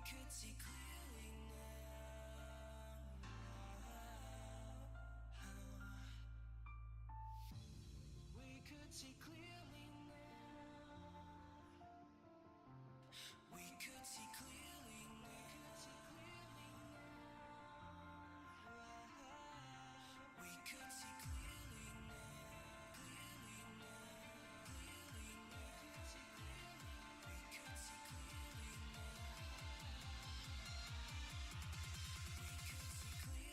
could see clearly now. We could see clearly now. We could see clearly now. We could see clearly now. Clearly now. Clearly now. We could see clearly now. We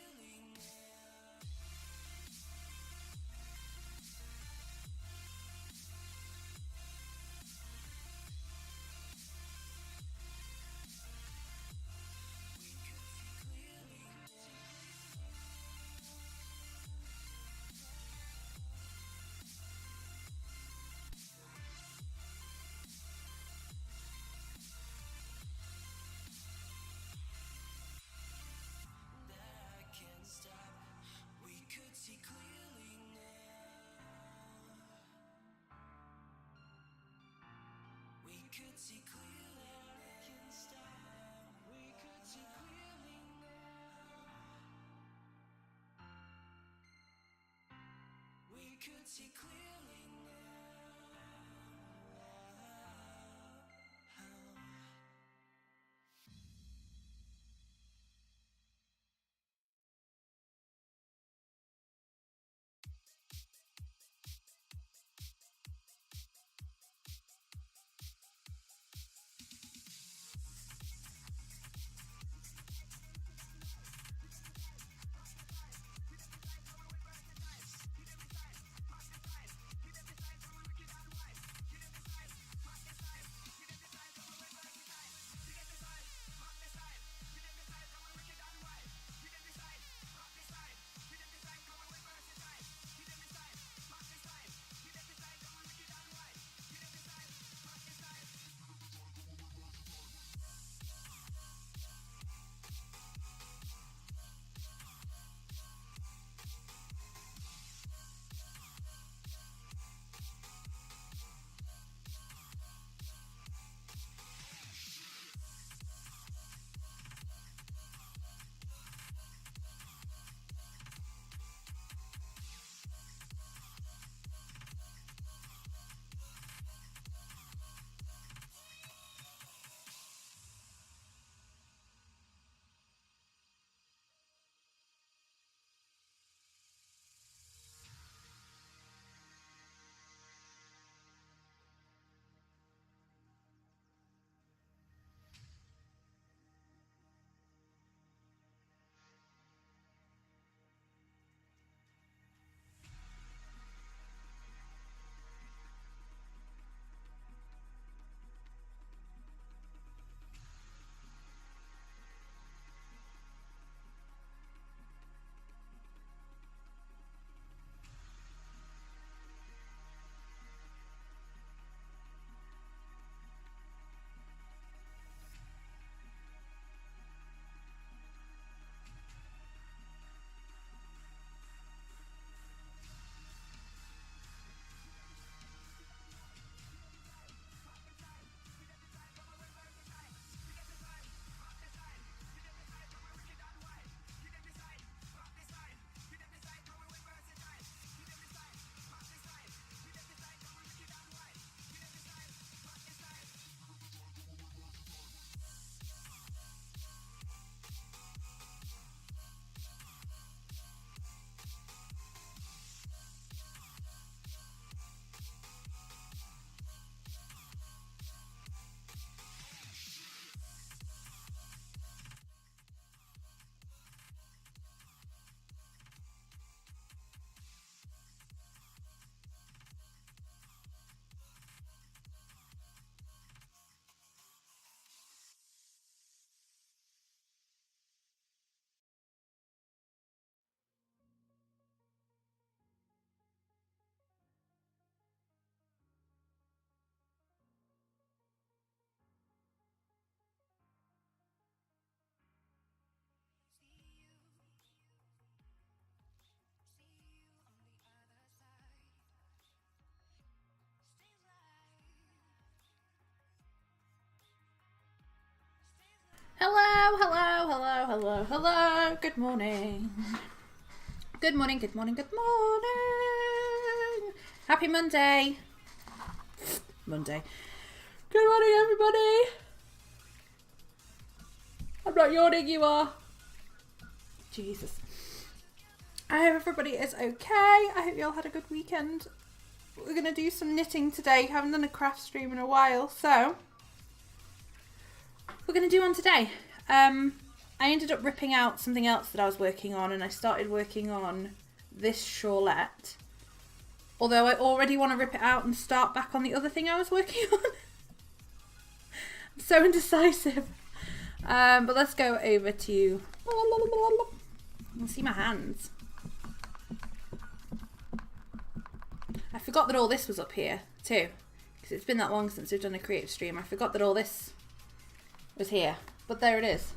could see clearly now. We could see clearly that I can't stop. We could see clearly now. We could see clearly now. I can't stop. We could see clearly now. We could see clearly now. Keep Hello, hello, hello, hello, hello. Good morning. Good morning, good morning, good morning. Happy Monday. Monday. Good morning, everybody. I'm not yawning, you are. Jesus. I hope everybody is okay. I hope you all had a good weekend. We're going to do some knitting today. Haven't done a craft stream in a while, so we're going to do one today. I ended up ripping out something else that I was working on, and I started working on this shawlette. Although I already want to rip it out and start back on the other thing I was working on. I'm so indecisive. But let's go over to... You can see my hands. I forgot that all this was up here too, because it's been that long since we've done a creative stream. I forgot that all this was here, but there it is.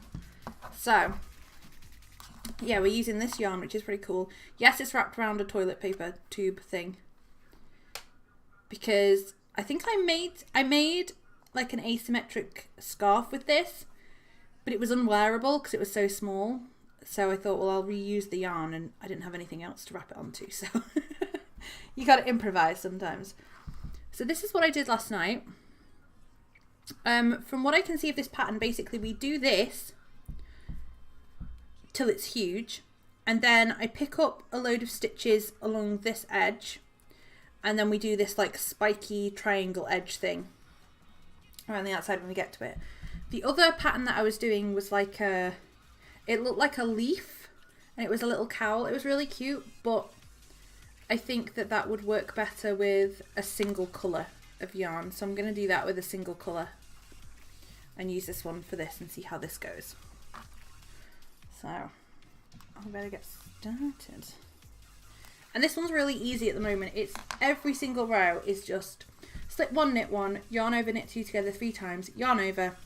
So yeah, we're using this yarn, which is pretty cool. Yes, it's wrapped around a toilet paper tube thing, because I think I made like an asymmetric scarf with this, but it was unwearable because it was so small. So I thought, well, I'll reuse the yarn, and I didn't have anything else to wrap it onto, so you gotta improvise sometimes. So this is what I did last night. From what I can see of this pattern, basically we do this till it's huge, and then I pick up a load of stitches along this edge, and then we do this like spiky triangle edge thing around the outside when we get to it. The other pattern that I was doing was like it looked like a leaf, and it was a little cowl. It was really cute, but I think that that would work better with a single colour of yarn. So I'm going to do that with a single colour and use this one for this and see how this goes. So I better get started. And this one's really easy at the moment. It's every single row is just slip one, knit one, yarn over, knit two together 3 times, yarn over,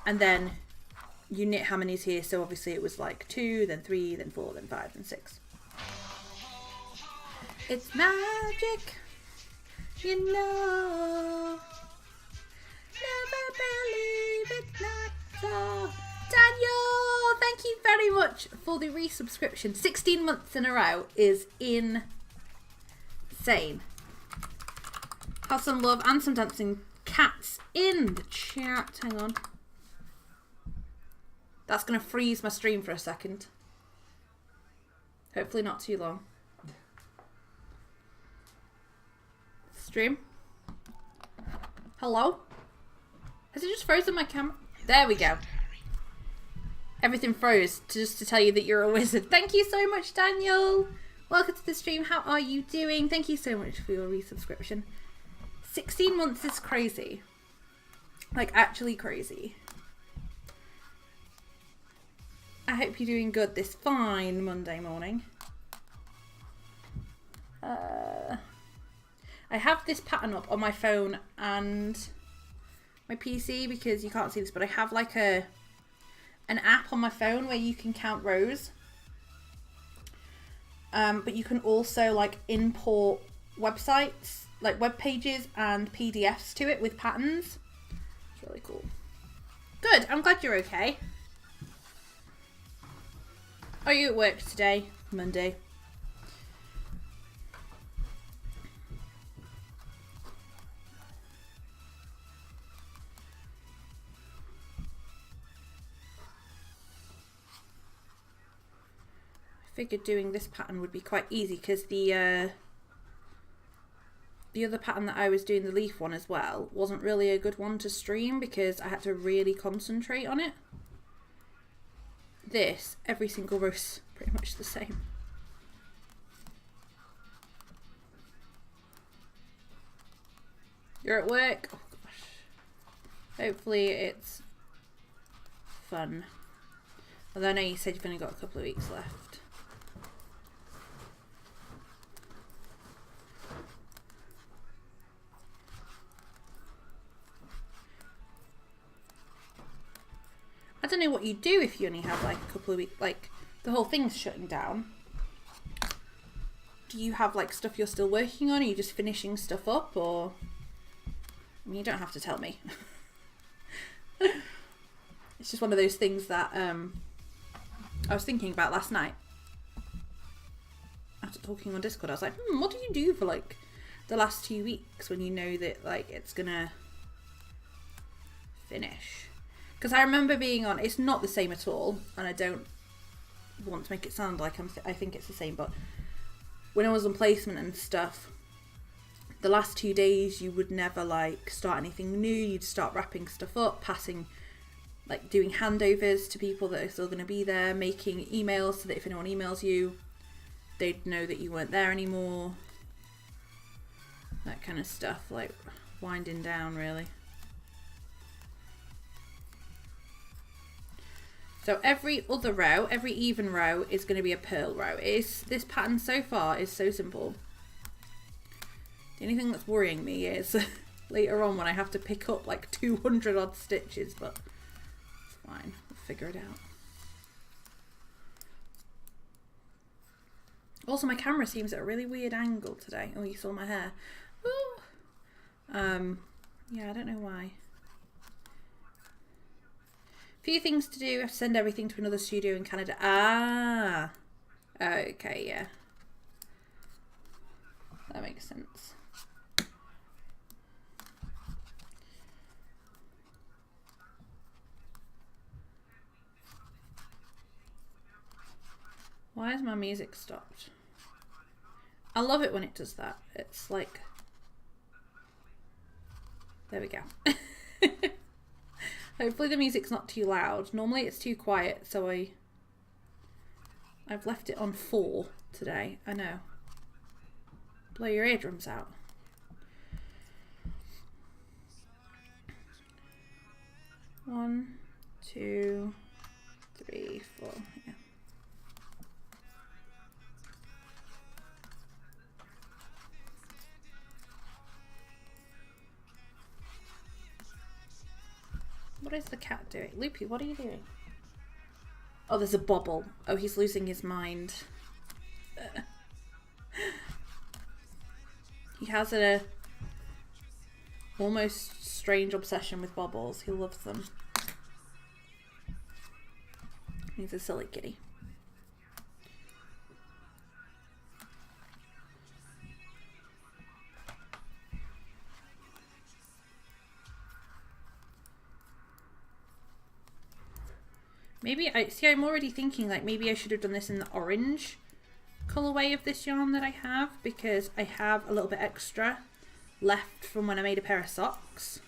and then you knit how many's here. So obviously it was like 2, then 3, then 4, then 5, then 6. It's magic, you know. Never believe it's not so. Daniel, thank you very much for the resubscription. 16 months in a row is insane. Have some love and some dancing cats in the chat. Hang on. That's going to freeze my stream for a second. Hopefully not too long. Stream. Hello? Has it just frozen my camera? There we go. Everything froze just to tell you that you're a wizard. Thank you so much, Daniel. Welcome to the stream. How are you doing? Thank you so much for your resubscription. 16 months is crazy. Like, actually crazy. I hope you're doing good this fine Monday morning. I have this pattern up on my phone and my PC because you can't see this, but I have like an app on my phone where you can count rows. But you can also like import websites, like web pages and PDFs to it with patterns. It's really cool. Good, I'm glad you're okay. Are you at work today? Monday. I figured doing this pattern would be quite easy because the other pattern that I was doing, the leaf one as well, wasn't really a good one to stream because I had to really concentrate on it. This, every single row's pretty much the same. You're at work? Oh gosh. Hopefully it's fun. Although I know you said you've only got a couple of weeks left. I don't know what you do if you only have like a couple of weeks, like the whole thing's shutting down. Do you have like stuff you're still working on? Are you just finishing stuff up, or I mean, you don't have to tell me. It's just one of those things that I was thinking about last night. After talking on Discord, I was like, what do you do for like the last 2 weeks when you know that like it's gonna finish? Because I remember being on, it's not the same at all, and I don't want to make it sound like I think it's the same, but when I was on placement and stuff, the last 2 days you would never like start anything new. You'd start wrapping stuff up, passing, like doing handovers to people that are still going to be there, making emails so that if anyone emails you, they'd know that you weren't there anymore. That kind of stuff, like winding down really. So every other row, every even row is going to be a purl row. This pattern so far is so simple. The only thing that's worrying me is later on when I have to pick up like 200 odd stitches, but it's fine, we'll figure it out. Also, my camera seems at a really weird angle today. Oh, you saw my hair. Ooh. Yeah, I don't know why. Few things to do. I have to send everything to another studio in Canada. Ah, okay, yeah, that makes sense. Why has my music stopped? I love it when it does that. It's like, there we go. Hopefully the music's not too loud. Normally it's too quiet, so I've left it on 4 today. I know. Blow your eardrums out. One, 2, 3, 4. Yeah. What is the cat doing? Loopy, what are you doing? Oh, there's a bobble. Oh, he's losing his mind. He has a almost strange obsession with bobbles. He loves them. He's a silly kitty. Maybe I'm already thinking like maybe I should have done this in the orange colorway of this yarn that I have, because I have a little bit extra left from when I made a pair of socks.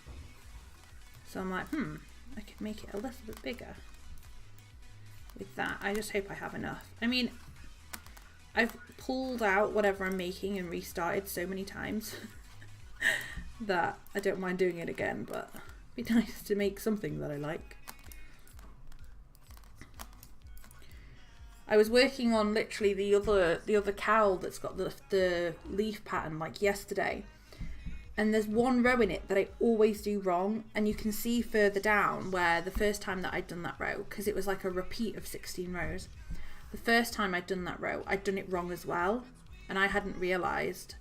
So I'm like, I could make it a little bit bigger with that. I just hope I have enough. I mean, I've pulled out whatever I'm making and restarted so many times that I don't mind doing it again, but it'd be nice to make something that I like. I was working on literally the other cowl that's got the leaf pattern like yesterday, and there's one row in it that I always do wrong, and you can see further down where the first time that I'd done that row, because it was like a repeat of 16 rows, the first time I'd done that row I'd done it wrong as well, and I hadn't realised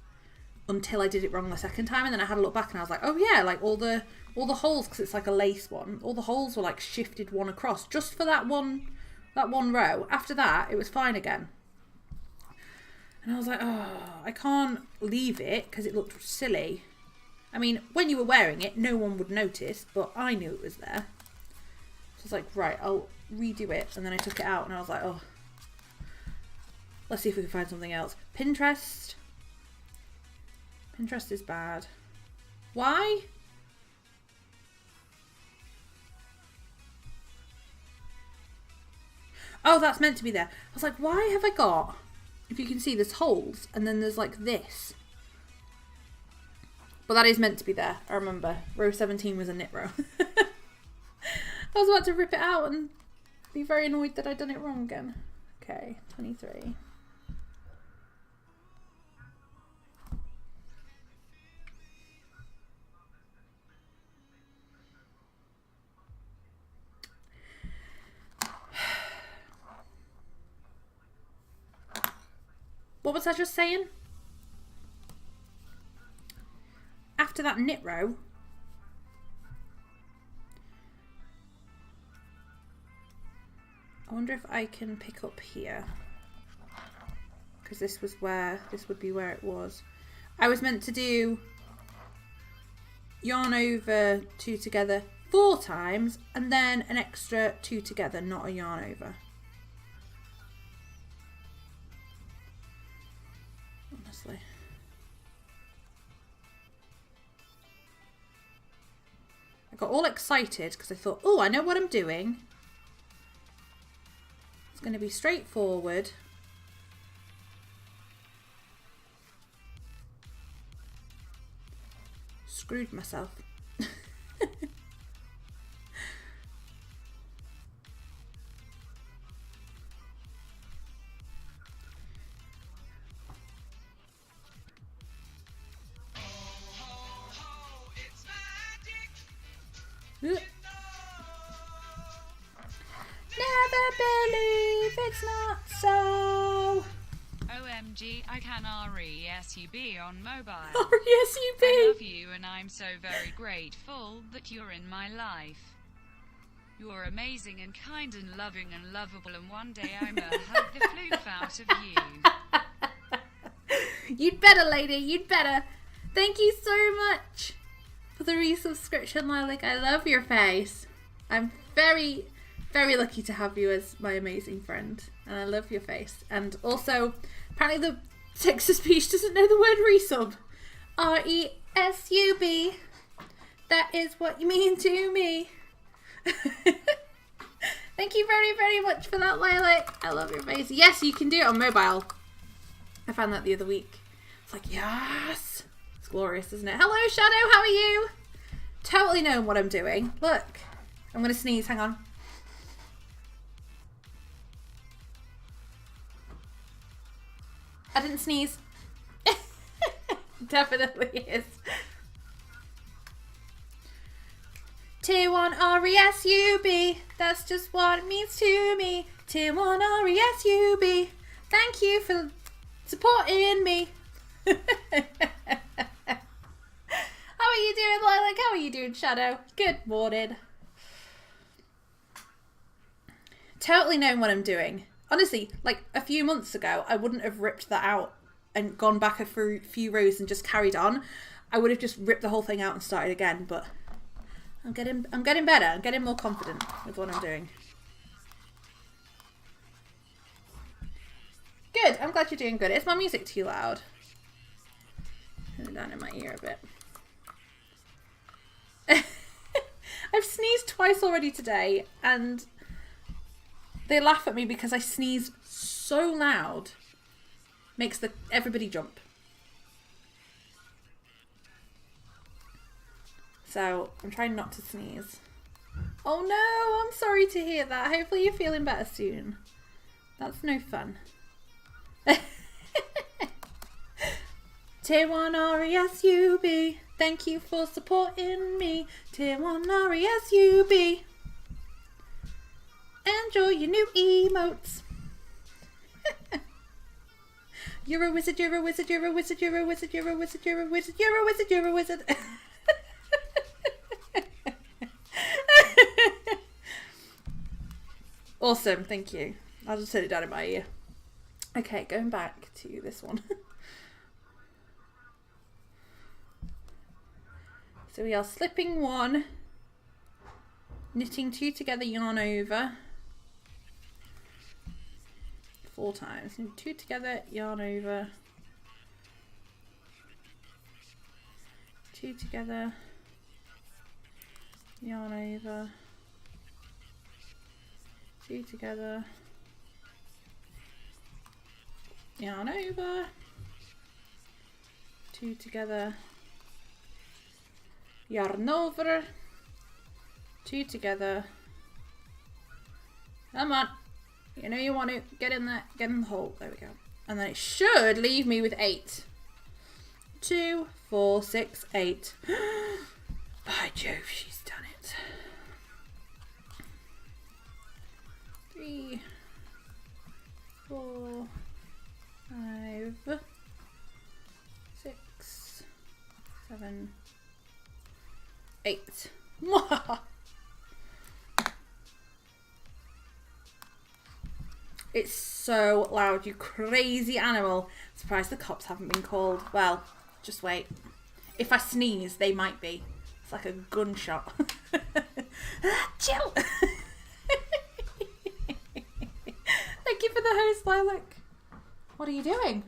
until I did it wrong the second time, and then I had a look back and I was like, oh yeah, like all the holes, because it's like a lace one, all the holes were like shifted one across just for that one row. After that, it was fine again. And I was like, oh, I can't leave it because it looked silly. I mean, when you were wearing it, no one would notice, but I knew it was there. So I was like, right, I'll redo it. And then I took it out and I was like, oh, let's see if we can find something else. Pinterest is bad. Why? Oh, that's meant to be there. I was like, why have I got, if you can see, there's holes and then there's like this. But that is meant to be there. I remember row 17 was a knit row. I was about to rip it out and be very annoyed that I'd done it wrong again. Okay, 23. What was I just saying? After that knit row, I wonder if I can pick up here. Because this would be where it was. I was meant to do yarn over 2 together 4 times and then an extra 2 together, not a yarn over. Honestly. I got all excited because I thought, oh, I know what I'm doing. It's going to be straightforward. Screwed myself. Never believe it's not so. OMG, I can RESUB on mobile. RESUB. I love you and I'm so very grateful that you're in my life. You're amazing and kind and loving and lovable, and one day I'ma hug the floof out of you. You'd better, lady, you'd better. Thank you so much for the resubscription, Lilac. I love your face. I'm very, very lucky to have you as my amazing friend, and I love your face. And also, apparently the text-to-speech doesn't know the word resub. RESUB. That is what you mean to me. Thank you very, very much for that, Lilac. I love your face. Yes, you can do it on mobile. I found that the other week. It's like, yes. It's glorious, isn't it? Hello, Shadow. How are you? Totally knowing what I'm doing. Look. I'm going to sneeze. Hang on. I didn't sneeze. Definitely is. Tier 1 RESUB. That's just what it means to me. Tier 1 RESUB. Thank you for supporting me. How are you doing, Lilac? How are you doing, Shadow? Good morning. Totally knowing what I'm doing. Honestly, like a few months ago, I wouldn't have ripped that out and gone back a few rows and just carried on. I would have just ripped the whole thing out and started again, but I'm getting better. I'm getting more confident with what I'm doing. Good. I'm glad you're doing good. Is my music too loud? Turn it down in my ear a bit. I've sneezed twice already today, and they laugh at me because I sneeze so loud. Makes everybody jump. So I'm trying not to sneeze. Oh no, I'm sorry to hear that. Hopefully you're feeling better soon. That's no fun. Tier 1 RESUB. Thank you for supporting me. Tier 1 RESUB. Enjoy your new emotes. You're a wizard, you're a wizard, you're a wizard, you're a wizard, you're a wizard, you're a wizard, you're a wizard, you're a wizard. Awesome, thank you. I'll just turn it down in my ear. Okay, going back to this one. So we are slipping 1, knitting 2 together, yarn over 4 times. 2 together, yarn over, 2 together, yarn over, 2 together, yarn over, 2 together, yarn over, 2 together. Come on, you know you want to get in there, get in the hole. There we go. And then it should leave me with 8. 2, 4, 6, 8. By Jove, she's done it. 3, 4, 5, 6, 7, 8. It's so loud, you crazy animal. Surprised the cops haven't been called. Well, just wait. If I sneeze, they might be. It's like a gunshot. Chill. Thank you for the host, Lilac. What are you doing?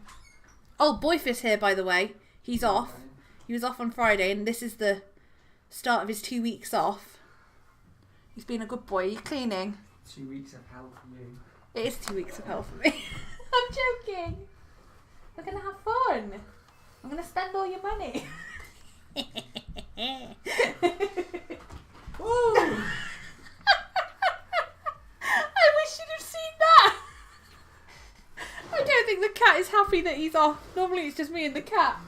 Oh, Boyfist here, by the way. He's off. He was off on Friday, and this is the start of his 2 weeks off. He's been a good boy. Are you cleaning? 2 weeks of hell for you. It is 2 weeks of hell for me. I'm joking. We're going to have fun. I'm going to spend all your money. Ooh. I wish you'd have seen that. I don't think the cat is happy that he's off. Normally it's just me and the cat.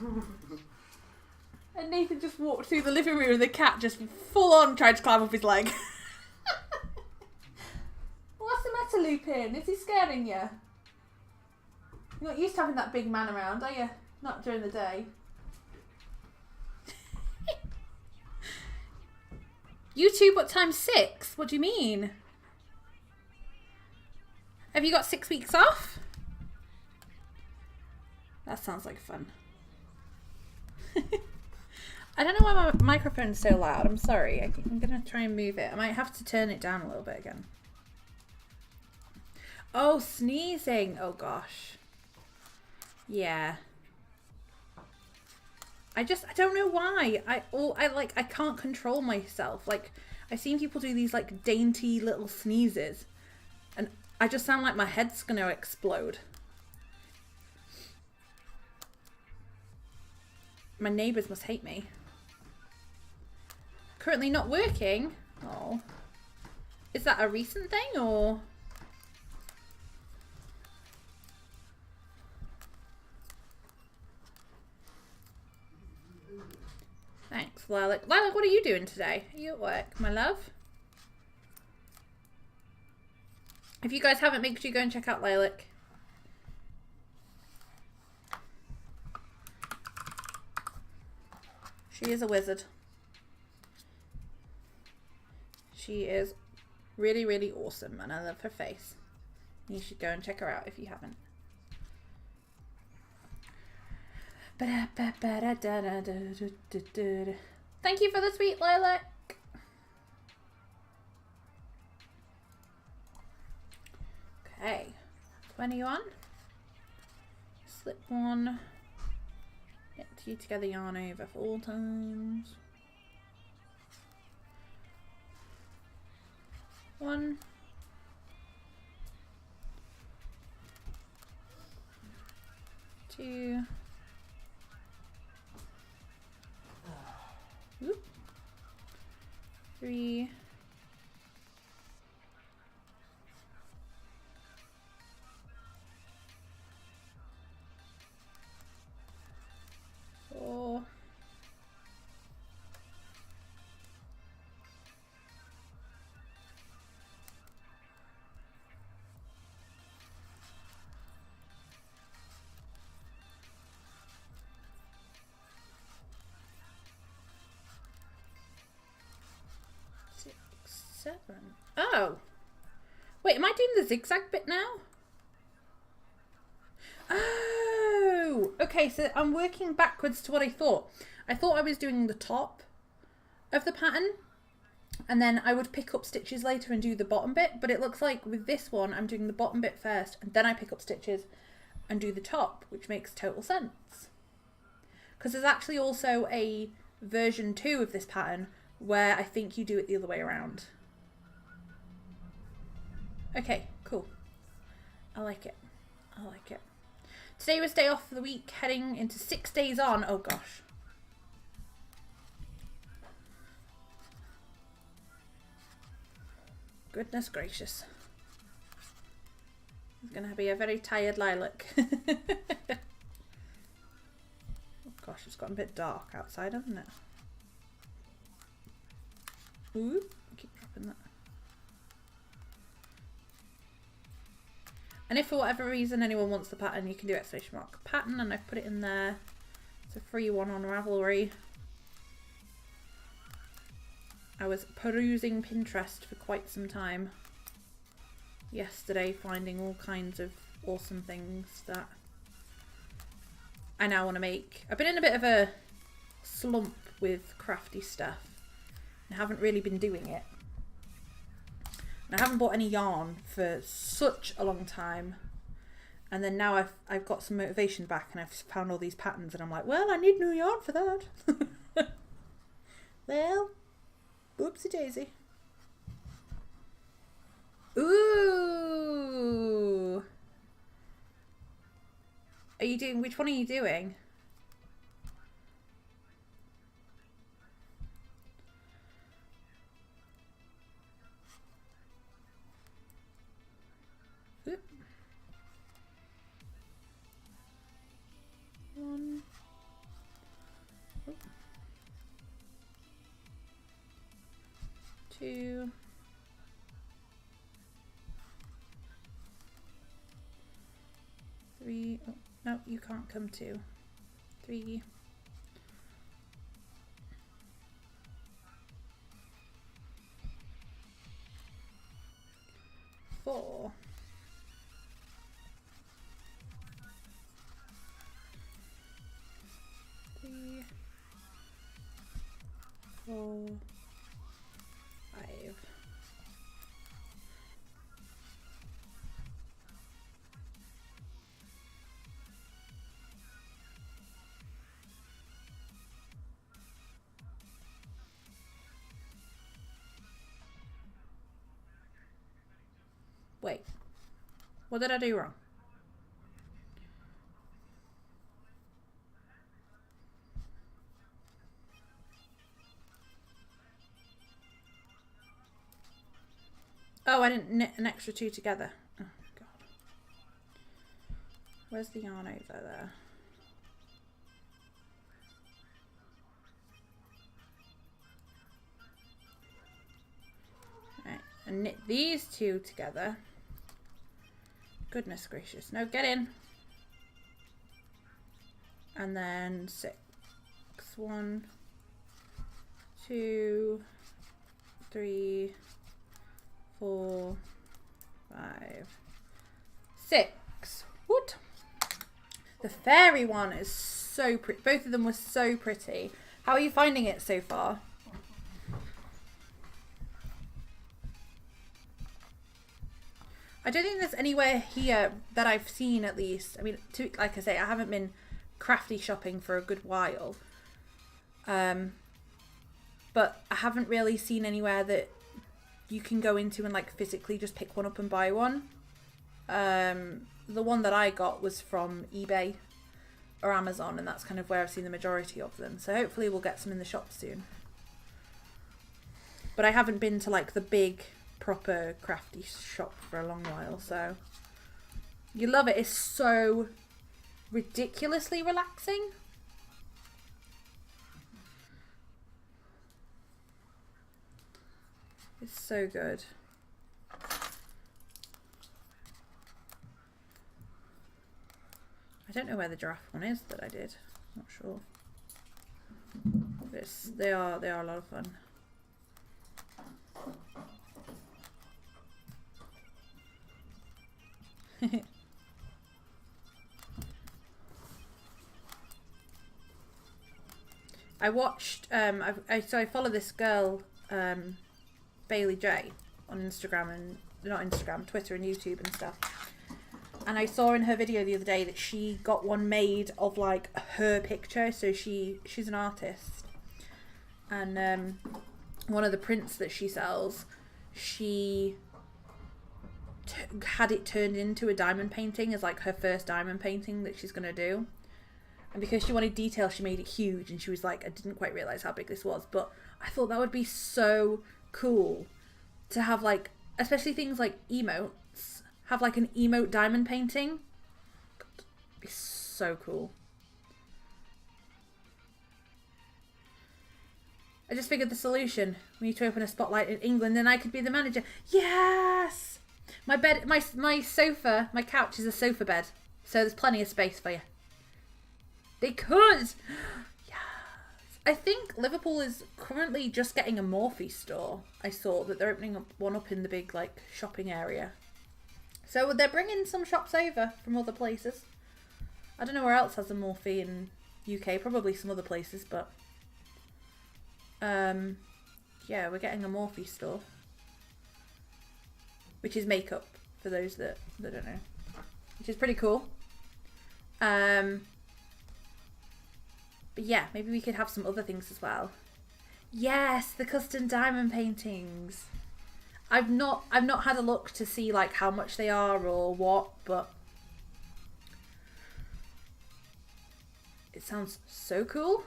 And Nathan just walked through the living room and the cat just full on tried to climb up his leg. What's the matter, Lupin? Is he scaring you? You're not used to having that big man around, are you? Not during the day. YouTube, what time's 6? What do you mean? Have you got 6 weeks off? That sounds like fun. I don't know why my microphone's so loud. I'm sorry. I'm going to try and move it. I might have to turn it down a little bit again. Oh, sneezing. Oh, gosh. Yeah. I don't know why. I can't control myself. Like, I've seen people do these, like, dainty little sneezes. And I just sound like my head's going to explode. My neighbours must hate me. Currently not working. Oh. Is that a recent thing or? Thanks, Lilac. Lilac, what are you doing today? Are you at work, my love? If you guys haven't, make sure you go and check out Lilac. She is a wizard. She is really, really awesome and I love her face. You should go and check her out if you haven't. Thank you for the tweet, Lilac. Okay, 21. Slip one. Get you together, yarn over 4 times. 1. 2. Whoop. 3. 4. 6, 7. Oh. Wait, am I doing the zigzag bit now? Oh. Okay, so I'm working backwards to what I thought. I thought I was doing the top of the pattern. And then I would pick up stitches later and do the bottom bit. But it looks like with this one, I'm doing the bottom bit first. And then I pick up stitches and do the top, which makes total sense. Because there's actually also a version 2 of this pattern where I think you do it the other way around. Okay, cool. I like it. I like it. Today was day off for the week, heading into 6 days on. Oh gosh. Goodness gracious. It's going to be a very tired Lilac. Oh gosh, it's gotten a bit dark outside, hasn't it? Ooh, I keep dropping that. And if for whatever reason anyone wants the pattern, you can do !! pattern, and I've put it in there. It's a free one on Ravelry. I was perusing Pinterest for quite some time. yesterday, finding all kinds of awesome things that I now want to make. I've been in a bit of a slump with crafty stuff. I haven't really been doing it. And I haven't bought any yarn for such a long time. And then now I've got some motivation back and I've found all these patterns and I'm like, well, I need new yarn for that. Well, oopsie daisy. Ooh. Are you doing, which one are you doing? Oop. One. Oop. Two. Three. Oh, no, you can't come to. 3. 4. 3. 4. 5. Wait, what did I do wrong? Oh, I didn't knit an extra 2 together. Oh, God. Where's the yarn over there? Right, and knit these 2 together. Goodness gracious. No, get in. And then 6. 1, 2, 3, 4, 5, 6. What? The fairy one is so pretty. Both of them were so pretty. How are you finding it so far? I don't think there's anywhere here that I've seen, at least. I mean, like I say, I haven't been crafty shopping for a good while. But I haven't really seen anywhere that you can go into and like physically just pick one up and buy one. The one that I got was from eBay or Amazon, and that's kind of where I've seen the majority of them. So hopefully we'll get some in the shop soon. But I haven't been to like the big proper crafty shop for a long while, so you love it. It's so ridiculously relaxing. It's so good. I don't know where the giraffe one is that I did. Not sure. But they are a lot of fun. I watched so I follow this girl, Bailey J, on Instagram and not Instagram, Twitter and YouTube and stuff. And I saw in her video the other day that she got one made of like her picture. So she's an artist, and one of the prints that she sells, she had it turned into a diamond painting as like her first diamond painting that she's gonna do. And because she wanted detail, she made it huge, and she was like, I didn't quite realise how big this was, but I thought that would be so cool to have, like, especially things like emotes, have like an emote diamond painting. God, it'd be so cool. I just figured the solution. We need to open a spotlight in England, and I could be the manager. Yes! My bed, my sofa, my couch is a sofa bed, so there's plenty of space for you. They could! Yes! I think Liverpool is currently just getting a Morphe store. I saw that they're opening up one up in the big, like, shopping area. So they're bringing some shops over from other places. I don't know where else has a Morphe in UK. Probably some other places, but yeah, we're getting a Morphe store, which is makeup for those that don't know, which is pretty cool. But yeah, maybe we could have some other things as well. Yes, the custom diamond paintings. I've not had a look to see like how much they are or what, but it sounds so cool.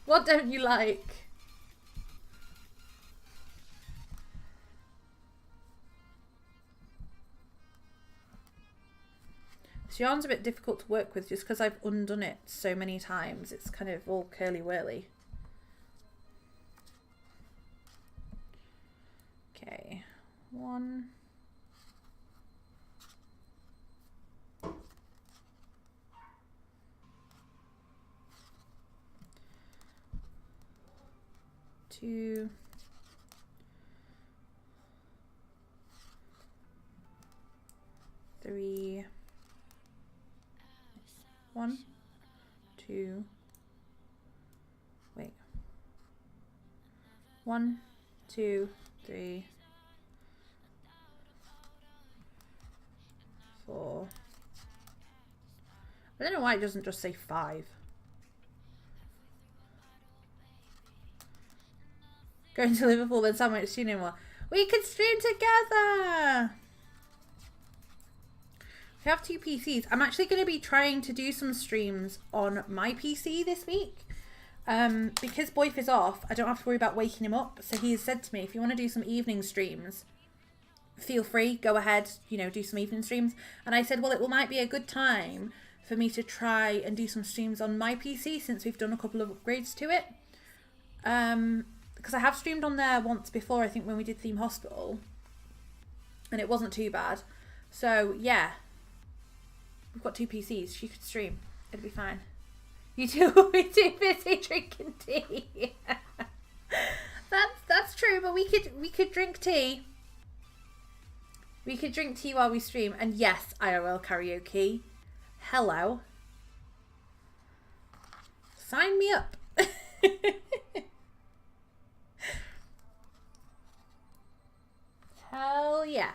What don't you like? This yarn's a bit difficult to work with just because I've undone it so many times. It's kind of all curly whirly. Okay, 1. 2. 3. 1, 2. Wait. 1, 2, 3, 4. I don't know why it doesn't just say 5. Going to Liverpool, then Sam went to stream anymore. We could stream together! We have 2 PCs. I'm actually going to be trying to do some streams on my PC this week. Because Boyf is off, I don't have to worry about waking him up. So he has said to me, if you want to do some evening streams, feel free, go ahead, you know, do some evening streams. And I said, well, it might be a good time for me to try and do some streams on my PC since we've done a couple of upgrades to it. Because I have streamed on there once before, I think when we did Theme Hospital. And it wasn't too bad. So, yeah. We've got 2 PCs. She could stream. It'd be fine. You two will be too busy drinking tea. That's true, but we could drink tea. We could drink tea while we stream. And yes, IRL karaoke. Hello. Sign me up. Hell yeah.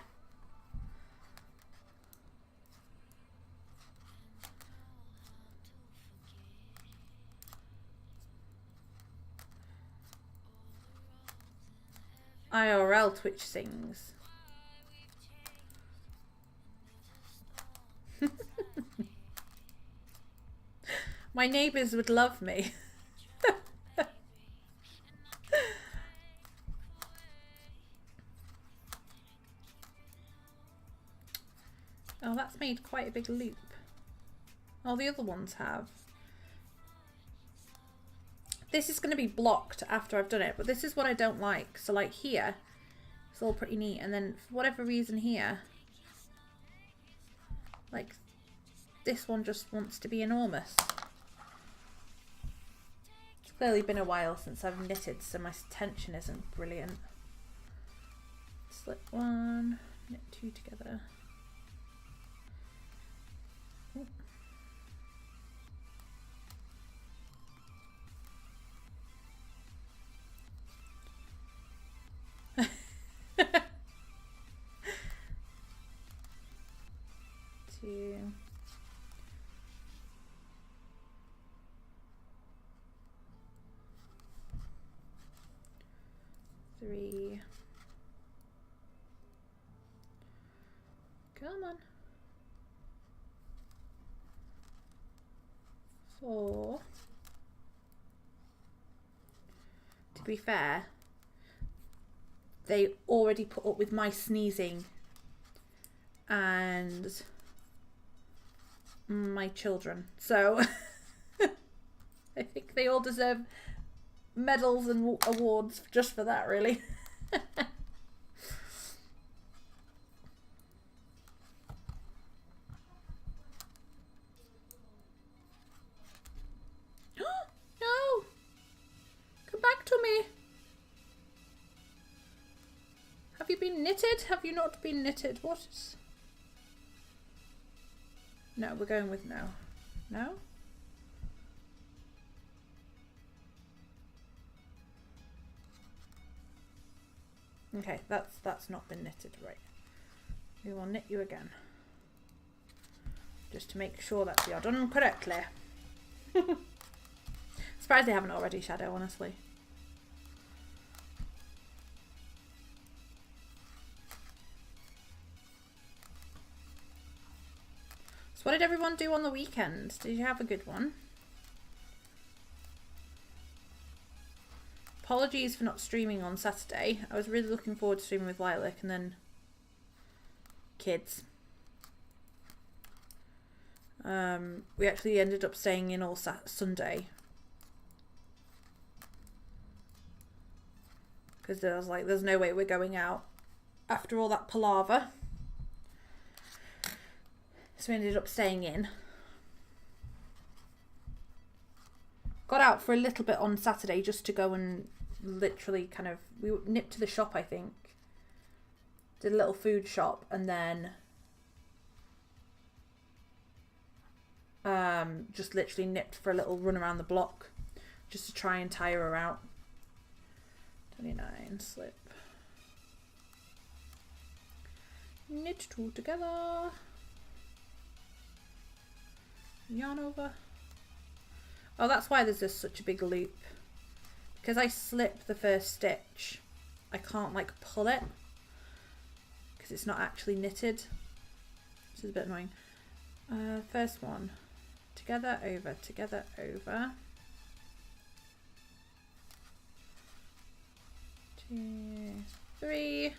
IRL Twitch sings. My neighbours would love me. Oh, that's made quite a big loop. All the other ones have. This is going to be blocked after I've done it, but this is what I don't like. So like here, it's all pretty neat. And then for whatever reason here, like this one just wants to be enormous. It's clearly been a while since I've knitted, so my tension isn't brilliant. Slip 1, knit 2 together. Ooh. Two. Three. Come on. 4. To be fair, they already put up with my sneezing and my children, so I think they all deserve medals and awards just for that, really. No! Come back to me! Have you been knitted? Have you not been knitted? What is... No, we're going with no. No? Okay, that's not been knitted right. We will knit you again. Just to make sure that we are done correctly. Surprised they haven't already, Shadow, honestly. So what did everyone do on the weekend? Did you have a good one? Apologies for not streaming on Saturday. I was really looking forward to streaming with Lilac and then kids. We actually ended up staying in all Sunday. Because I was like, there's no way we're going out after all that palaver. So we ended up staying in. Got out for a little bit on Saturday just to go and literally kind of, we nipped to the shop, I think. Did a little food shop and then just literally nipped for a little run around the block just to try and tire her out. 29 slip. Knit two together. Yarn over. Oh, that's why there's just such a big loop. Because I slip the first stitch, I can't like pull it because it's not actually knitted. This is a bit annoying. First one, together, over, 2, 3,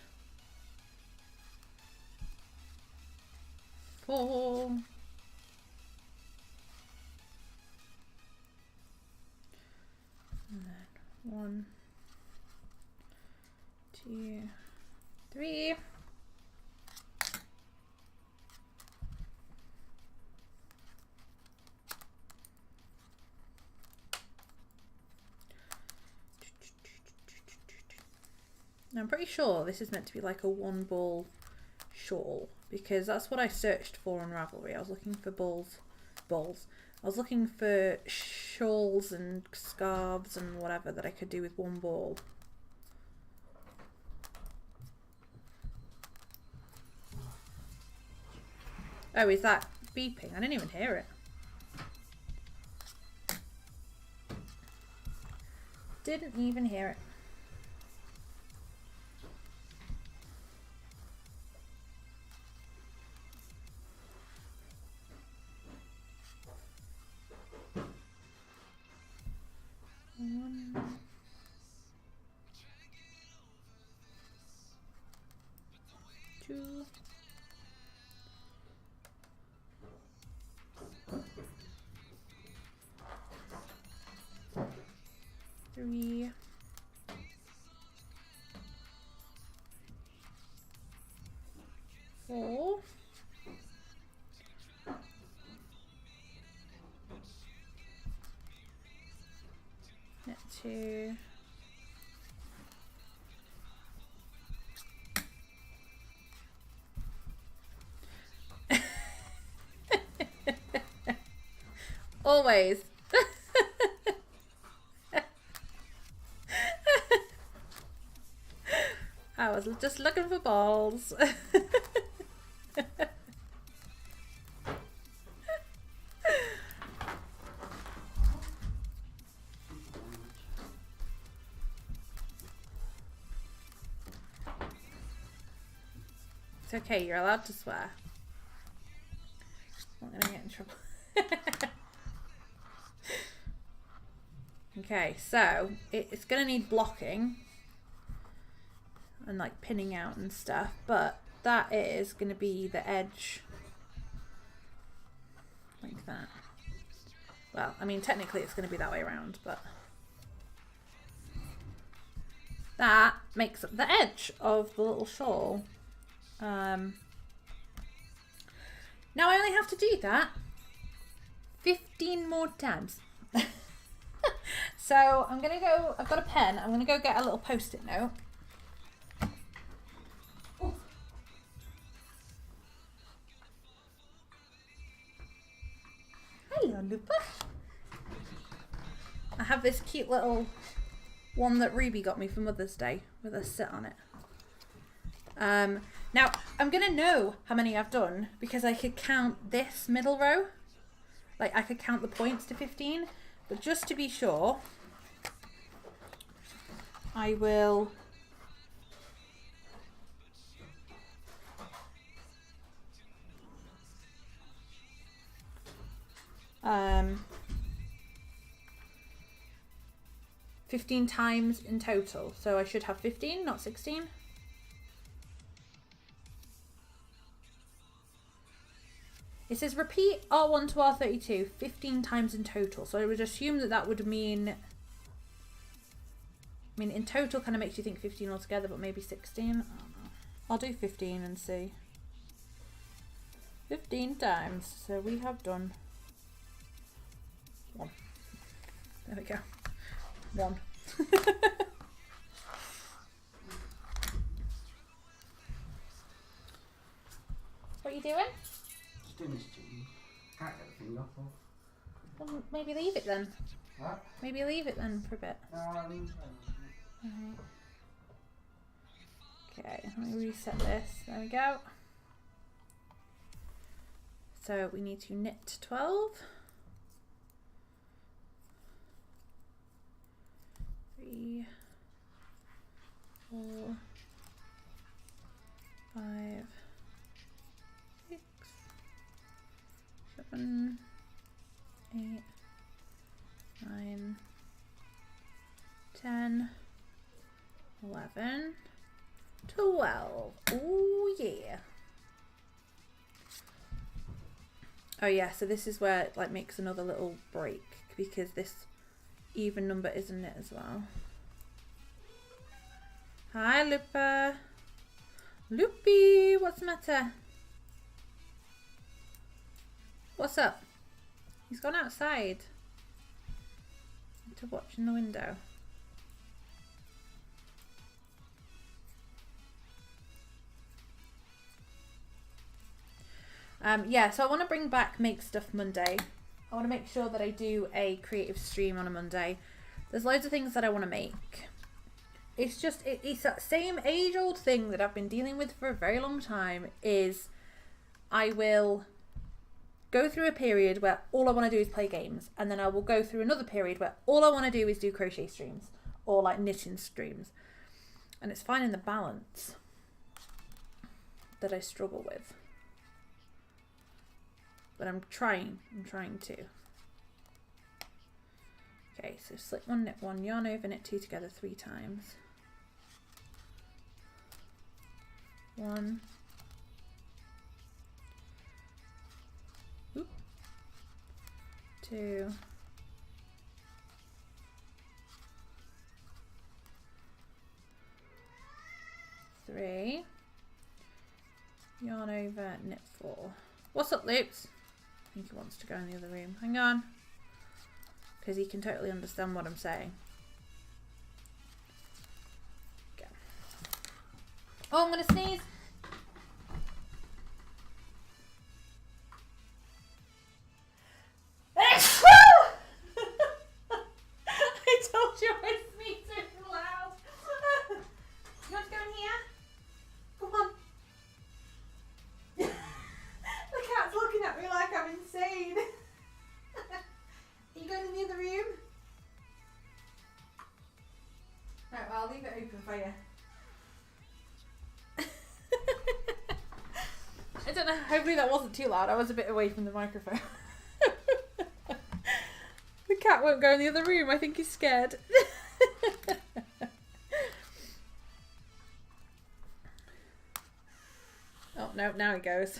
4. And then 1, 2, 3. Now I'm pretty sure this is meant to be like a one ball shawl because that's what I searched for on Ravelry. I was looking for balls. I was looking for shawls and scarves and whatever that I could do with one ball. Oh, is that beeping? I didn't even hear it. Didn't even hear it. One, 2, 3, 4. Knit 2. Always. I was just looking for balls. It's okay, you're allowed to swear. I'm not gonna get in trouble. Okay, so it's gonna need blocking and like pinning out and stuff, but that is gonna be the edge like that. Well, I mean technically it's gonna be that way around, but that makes up the edge of the little shawl. Now I only have to do that 15 more times. So I'm gonna go, I've got a pen, I'm gonna go get a little post-it note. Lupa. I have this cute little one that Ruby got me for Mother's Day with a sit on it. Now, I'm going to know how many I've done because I could count this middle row. Like, I could count the points to 15. But just to be sure, I will... 15 times in total. So I should have 15, not 16. It says repeat R1 to R32 15 times in total. So I would assume that that would mean... I mean, in total kind of makes you think 15 altogether, but maybe 16. I don't know. I'll do 15 and see. 15 times. So we have done 1. There we go. 1. What are you doing? Just doing this chicken. Can't get the thing off. Well, maybe leave it then. What? Maybe leave it then for a bit. Okay, let me reset this. There we go. So we need to knit 12. 3, 4, 5, 6, 7, 8, 9, 10, 11, 12. Oh yeah. Oh yeah, so this is where it like makes another little break because this even number isn't it as well. Hi Lupa. Loopy, what's the matter? What's up? He's gone outside to watch in the window. Yeah, so I want to bring back Make Stuff Monday. I want to make sure that I do a creative stream on a Monday. There's loads of things that I want to make. It's just, it's that same age-old thing that I've been dealing with for a very long time is I will go through a period where all I want to do is play games. And then I will go through another period where all I want to do is do crochet streams or like knitting streams. And it's finding the balance that I struggle with. But I'm trying to. Okay, so slip 1, knit 1, yarn over, knit 2 together 3 times. 1, oop, 2, 3, yarn over, knit 4. What's up, Loops? I think he wants to go in the other room. Hang on. Because he can totally understand what I'm saying. Go. Oh, I'm going to sneeze. I told you I sneezed so loud. You want to go in here? Come on. The cat's looking at me like I'm insane. Are you going in the other room? Right, well, I'll leave it open for you. I don't know, hopefully that wasn't too loud. I was a bit away from the microphone. The cat won't go in the other room. I think he's scared. Oh, no, now he goes.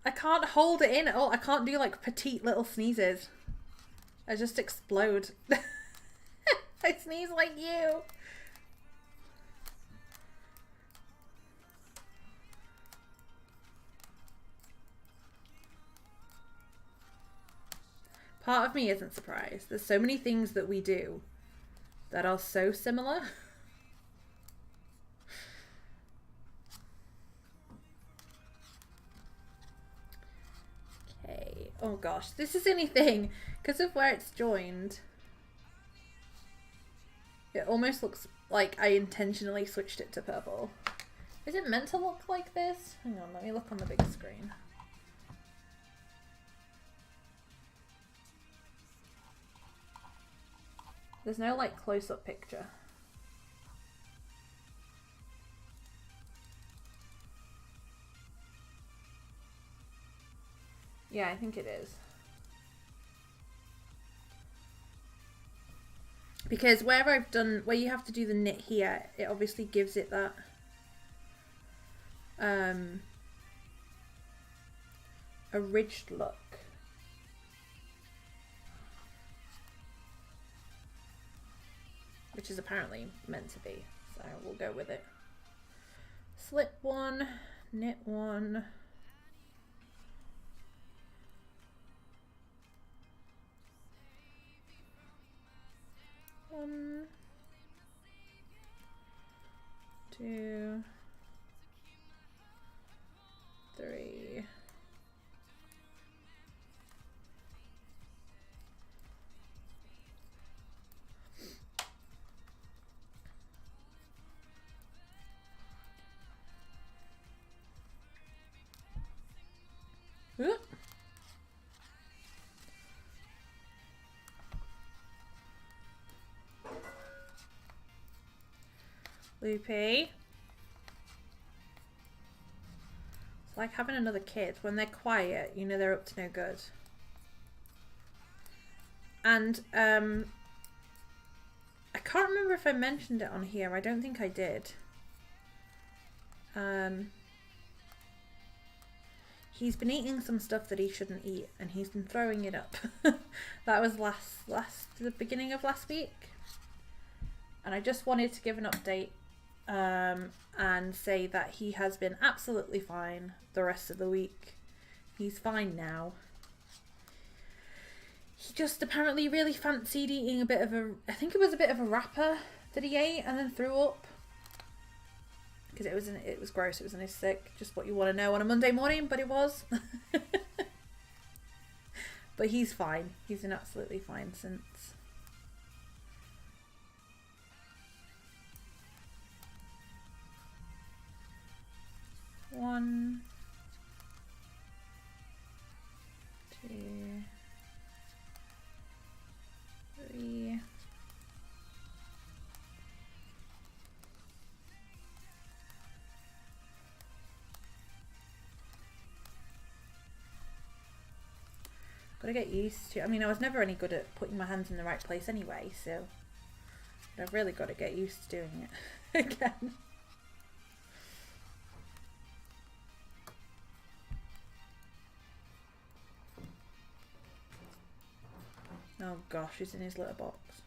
I can't hold it in at all. I can't do like petite little sneezes. I just explode. I sneeze like you. Part of me isn't surprised. There's so many things that we do that are so similar. Oh gosh, this is the only thing. Because of where it's joined, it almost looks like I intentionally switched it to purple. Is it meant to look like this? Hang on, let me look on the big screen. There's no like close-up picture. Yeah, I think it is. Because where I've done, where you have to do the knit here, it obviously gives it that a ridged look. Which is apparently meant to be, so we'll go with it. Slip one, knit one. One, two, three. Oop. Loopy. It's like having another kid. When they're quiet, you know they're up to no good. And I can't remember if I mentioned it on here. I don't think I did. He's been eating some stuff that he shouldn't eat, and he's been throwing it up. That was the beginning of last week. And I just wanted to give an update and say that he has been absolutely fine the rest of the week. He's fine now. He just apparently really fancied eating a bit of I think it was a bit of a wrapper that he ate and then threw up. Because it was gross, it was in his sick. Just what you want to know on a Monday morning, but it was. But he's fine. He's been absolutely fine since. One, two, three. Gotta get used to. I mean, I was never any good at putting my hands in the right place anyway, so I've really got to get used to doing it again. Oh gosh, he's in his litter box.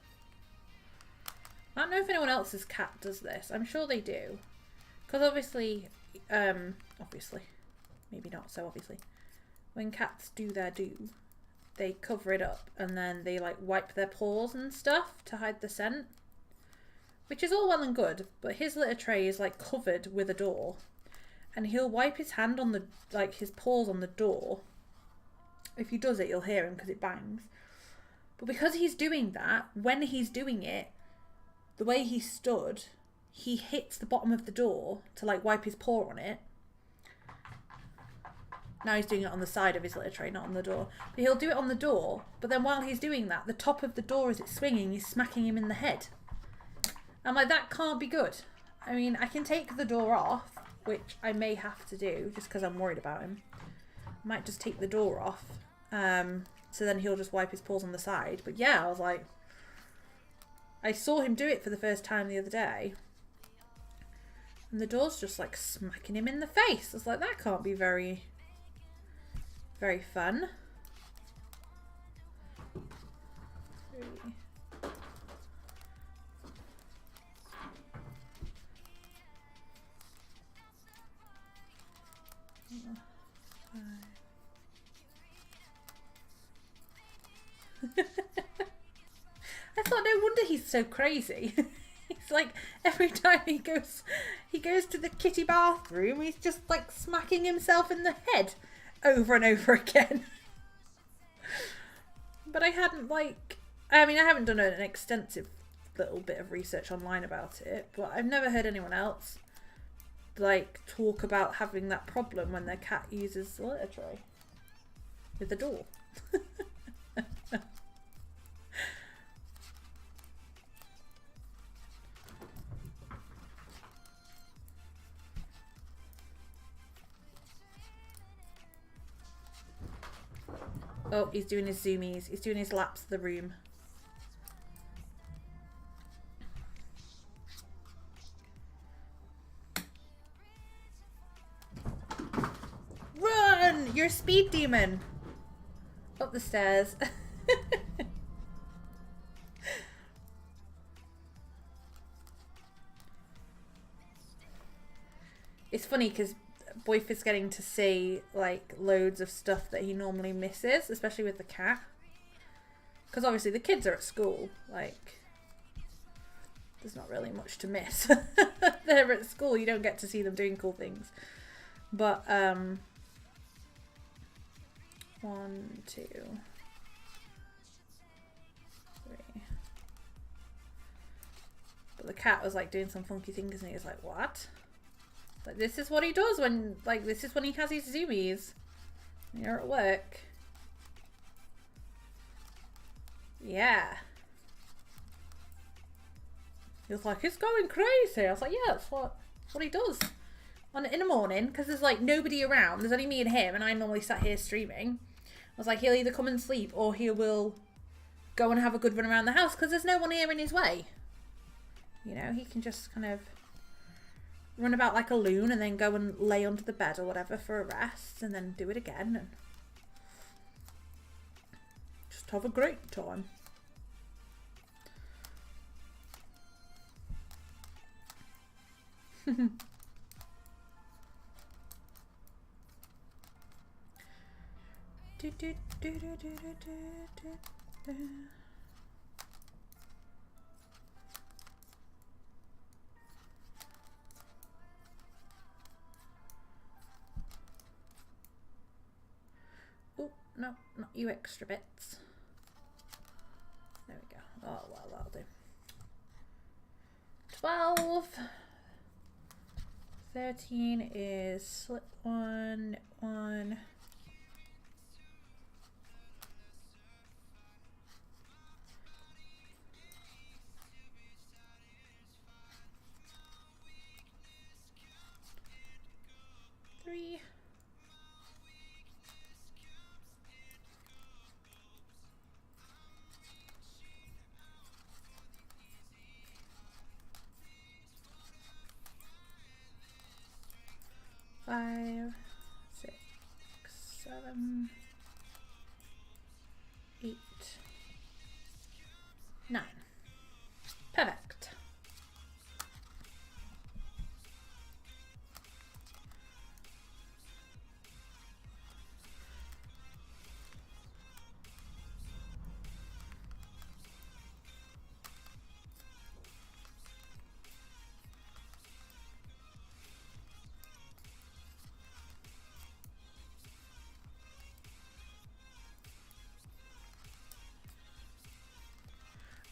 I don't know if anyone else's cat does this. I'm sure they do. Because obviously, maybe not so obviously, when cats do their do, they cover it up and then they like wipe their paws and stuff to hide the scent. Which is all well and good, but his litter tray is like covered with a door. And he'll wipe his hand on his paws on the door. If he does it, you'll hear him because it bangs. But because he's doing that, when he's doing it, the way he stood, he hits the bottom of the door to like wipe his paw on it. Now he's doing it on the side of his litter tray, not on the door. But he'll do it on the door, but then while he's doing that, the top of the door as it's swinging is smacking him in the head. I'm like, that can't be good. I mean, I can take the door off, which I may have to do just because I'm worried about him. I might just take the door off. So then he'll just wipe his paws on the side. But yeah, I was like, I saw him do it for the first time the other day. And the door's just like smacking him in the face. I was like, that can't be very, very fun. Three. I thought, no wonder he's so crazy. He's like, every time he goes to the kitty bathroom, he's just like smacking himself in the head over and over again. But I hadn't like, I mean, I haven't done an extensive little bit of research online about it, but I've never heard anyone else like talk about having that problem when their cat uses the litter tray with the door. Oh, he's doing his zoomies. He's doing his laps of the room. Run! You're a speed demon. Up the stairs. It's funny because Boyf is getting to see like loads of stuff that he normally misses, especially with the cat. Because obviously the kids are at school, like there's not really much to miss. They're at school, you don't get to see them doing cool things. But 1, 2, 3. But the cat was like doing some funky things and he was like, what? Like, this is what he does when, like, this is when he has his zoomies. When you're at work. Yeah. He was like, it's going crazy. I was like, yeah, that's what he does. In the morning, because there's, like, nobody around. There's only me and him, and I'm normally sat here streaming. I was like, he'll either come and sleep, or he will go and have a good run around the house, because there's no one here in his way. You know, he can just kind of run about like a loon and then go and lay under the bed or whatever for a rest and then do it again and just have a great time. Oh, no, not you extra bits. There we go. Oh, well, that'll do. 12. 13 is slip 1, knit 1. Three. 5, 6, 7, 8, 9. Perfect.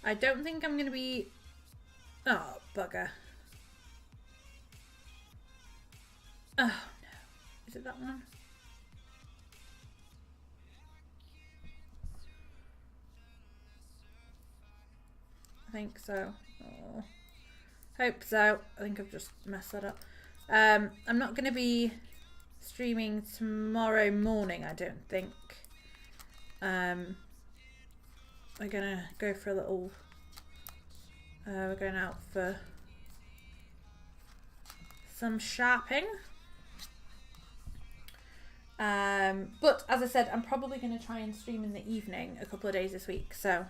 I don't think I'm going to be... Oh, bugger. Oh, no. Is it that one? I think so. Oh. Hope so. I think I've just messed that up. I'm not going to be streaming tomorrow morning, I don't think. We're gonna go for a little, we're going out for some shopping. But as I said, I'm probably going to try and stream in the evening a couple of days this week, so.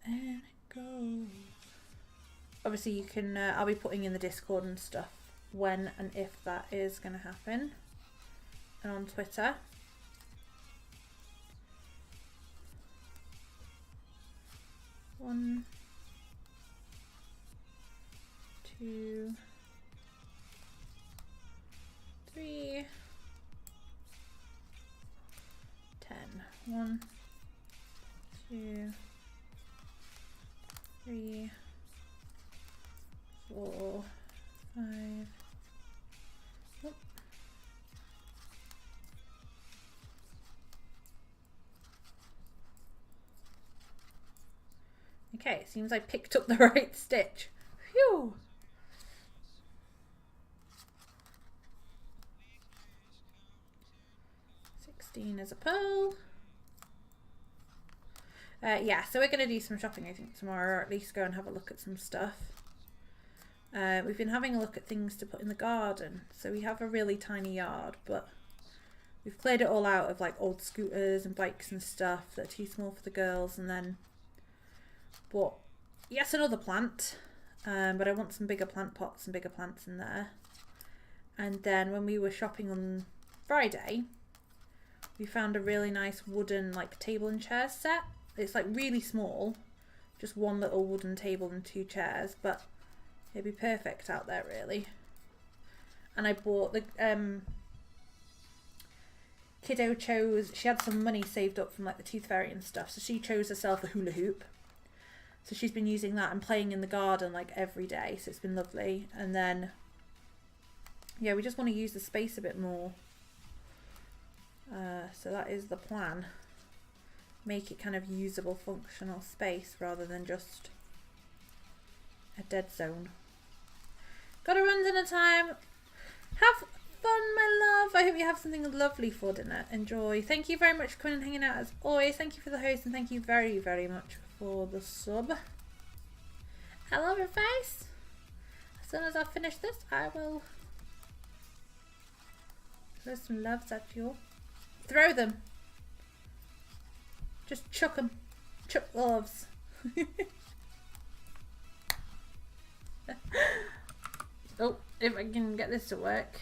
And it goes. Obviously you can, I'll be putting in the Discord and stuff when and if that is going to happen. And on Twitter. 1, 2, 3, 10. 1, 2, 3, 4, 5. Oh. Okay, it seems I picked up the right stitch. Phew! As a pearl. Yeah, so we're going to do some shopping I think tomorrow, or at least go and have a look at some stuff. We've been having a look at things to put in the garden. So we have a really tiny yard, but we've cleared it all out of like old scooters and bikes and stuff that are too small for the girls, and then bought yes another plant, but I want some bigger plant pots and bigger plants in there. And then when we were shopping on Friday, we found a really nice wooden like table and chair set. It's like really small, just one little wooden table and 2 chairs, but it'd be perfect out there really. And I bought the kiddo chose, she had some money saved up from like the Tooth Fairy and stuff, so she chose herself a hula hoop. So she's been using that and playing in the garden like every day, so it's been lovely. And then yeah, we just want to use the space a bit more. So that is the plan. Make it kind of usable, functional space rather than just a dead zone. Gotta run dinner time. Have fun, my love. I hope you have something lovely for dinner. Enjoy. Thank you very much for coming and hanging out as always. Thank you for the host and thank you very, very much for the sub. I love your face. As soon as I finish this, I will throw some loves at you. Throw them. Just chuck them. Chuck loves. Oh, if I can get this to work.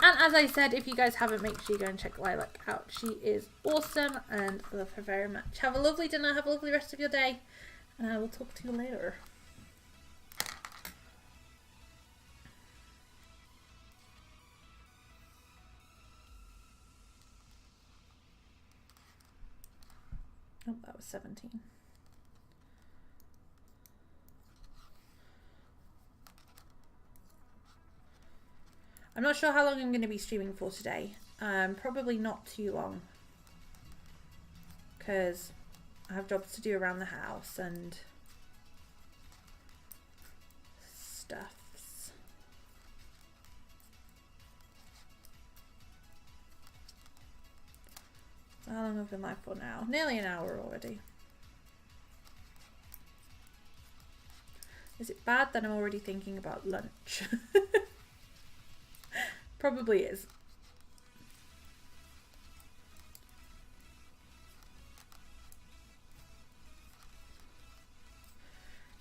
And as I said, if you guys haven't, make sure you go and check Lilac out. She is awesome and I love her very much. Have a lovely dinner. Have a lovely rest of your day. And I will talk to you later. Oh, that was 17. I'm not sure how long I'm going to be streaming for today. Probably not too long. Because I have jobs to do around the house and stuffs. So how long have I been live for now? Nearly an hour already. Is it bad that I'm already thinking about lunch? Probably is.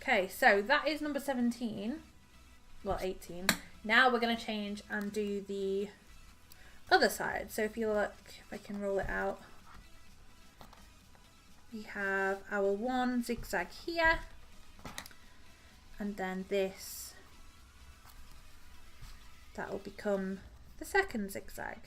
Okay, so that is number 17. Well, 18. Now we're going to change and do the other side. So if you look, if I can roll it out, we have our one zigzag here. And then this, that will become the second zigzag.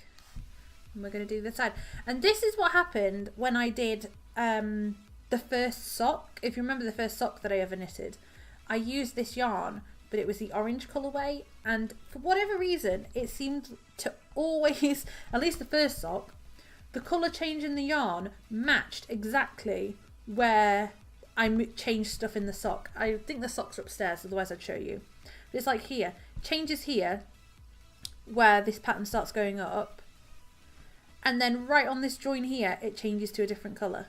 And we're going to do the side. And this is what happened when I did the first sock. If you remember the first sock that I ever knitted, I used this yarn, but it was the orange colourway. And for whatever reason, it seemed to always, at least the first sock, the colour change in the yarn matched exactly where I changed stuff in the sock. I think the socks are upstairs, otherwise I'd show you. But it's like here, changes here, where this pattern starts going up, and then right on this join here it changes to a different colour.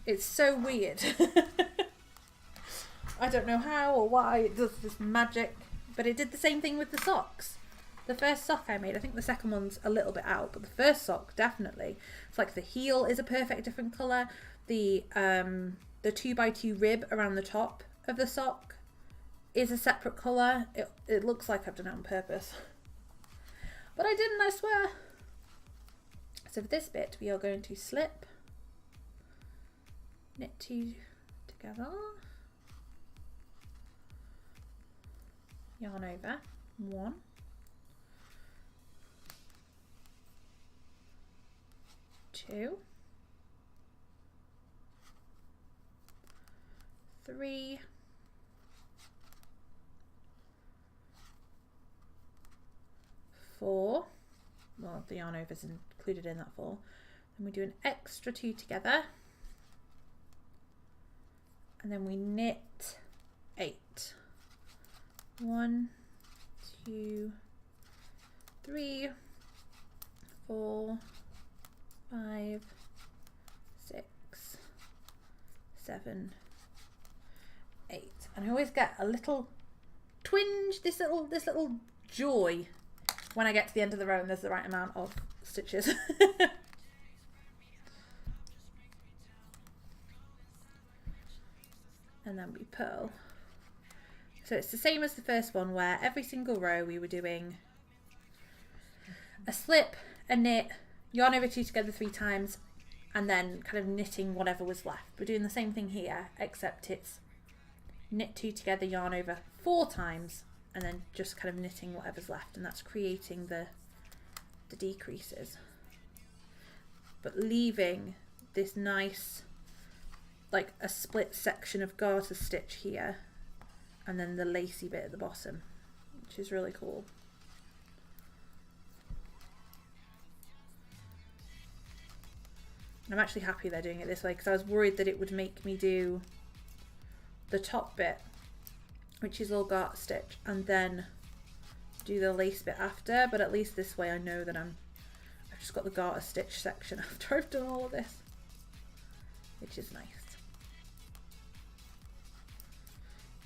It's so weird. I don't know how or why it does this magic, but it did the same thing with the socks. The first sock I made, I think the second one's a little bit out, but the first sock definitely. It's like the heel is a perfect different colour. The 2x2 rib around the top of the sock is a separate colour. It looks like I've done it on purpose. But I didn't, I swear. So for this bit, we are going to slip, knit 2 together, yarn over, 1, 2, 3, 4. Well, the yarn over is included in that 4. Then we do an extra 2 together, and then we knit 8. 1, 2, 3, 4, 5, 6, 7, 8. And I always get a little twinge, this little joy when I get to the end of the row and there's the right amount of stitches. And then we purl. So it's the same as the first one, where every single row we were doing a slip, a knit, yarn over 2 together 3 times, and then kind of knitting whatever was left. We're doing the same thing here, except it's knit 2 together, yarn over 4 times, and then just kind of knitting whatever's left, and that's creating the decreases, but leaving this nice, like a split section of garter stitch here, and then the lacy bit at the bottom, which is really cool. And I'm actually happy they're doing it this way, because I was worried that it would make me do the top bit, which is all garter stitch, and then do the lace bit after, but at least this way I know that I've just got the garter stitch section after I've done all of this, which is nice.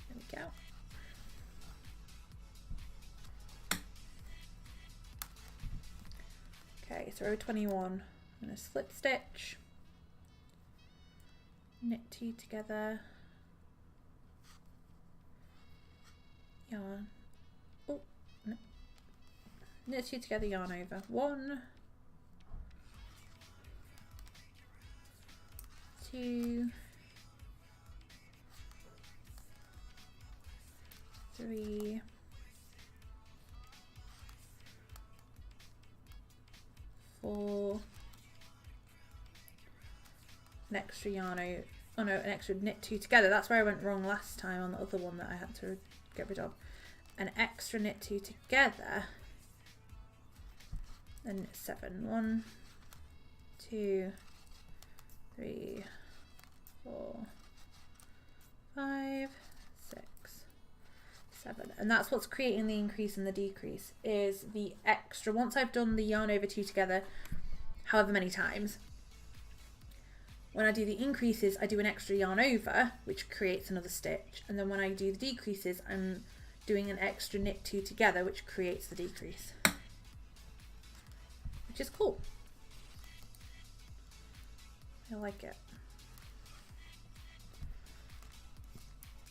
There we go. Okay, so row 21, I'm going to slip stitch, knit 2 together, yarn, oh, no. Knit 2 together, yarn over, 1, 2, 3, 4, an extra yarn over, oh no, an extra knit 2 together. That's where I went wrong last time on the other one that I had to get rid of. An extra knit 2 together, and knit 7. 1, 2, 3, 4, 5, 6, 7. And that's what's creating the increase and the decrease, is the extra. Once I've done the yarn over 2 together however many times, when I do the increases I do an extra yarn over, which creates another stitch, and then when I do the decreases I'm doing an extra knit 2 together, which creates the decrease, which is cool. I like it.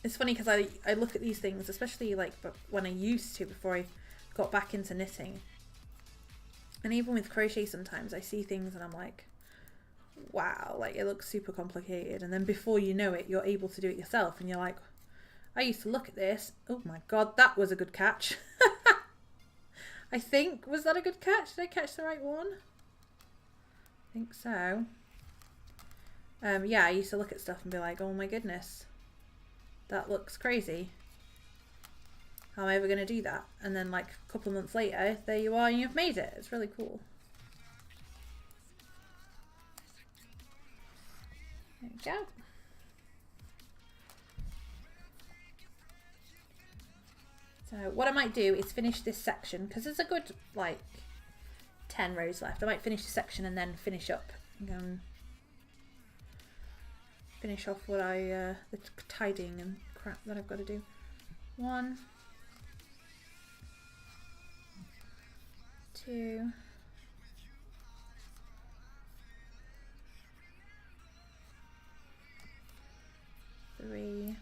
It's funny because I look at these things, especially like when I used to, before I got back into knitting, and even with crochet sometimes I see things and I'm like, wow, like it looks super complicated, and then before you know it you're able to do it yourself and you're like, I used to look at this, oh my god, that was a good catch. I think, was that a good catch? Did I catch the right one? I think so. Yeah, I used to look at stuff and be like, oh my goodness, that looks crazy. How am I ever going to do that? And then like a couple of months later, there you are and you've made it. It's really cool. There we go. So what I might do is finish this section, because there's a good like 10 rows left. I might finish the section and then finish up. Finish off what the tidying and crap that I've got to do. 1, 2, 3,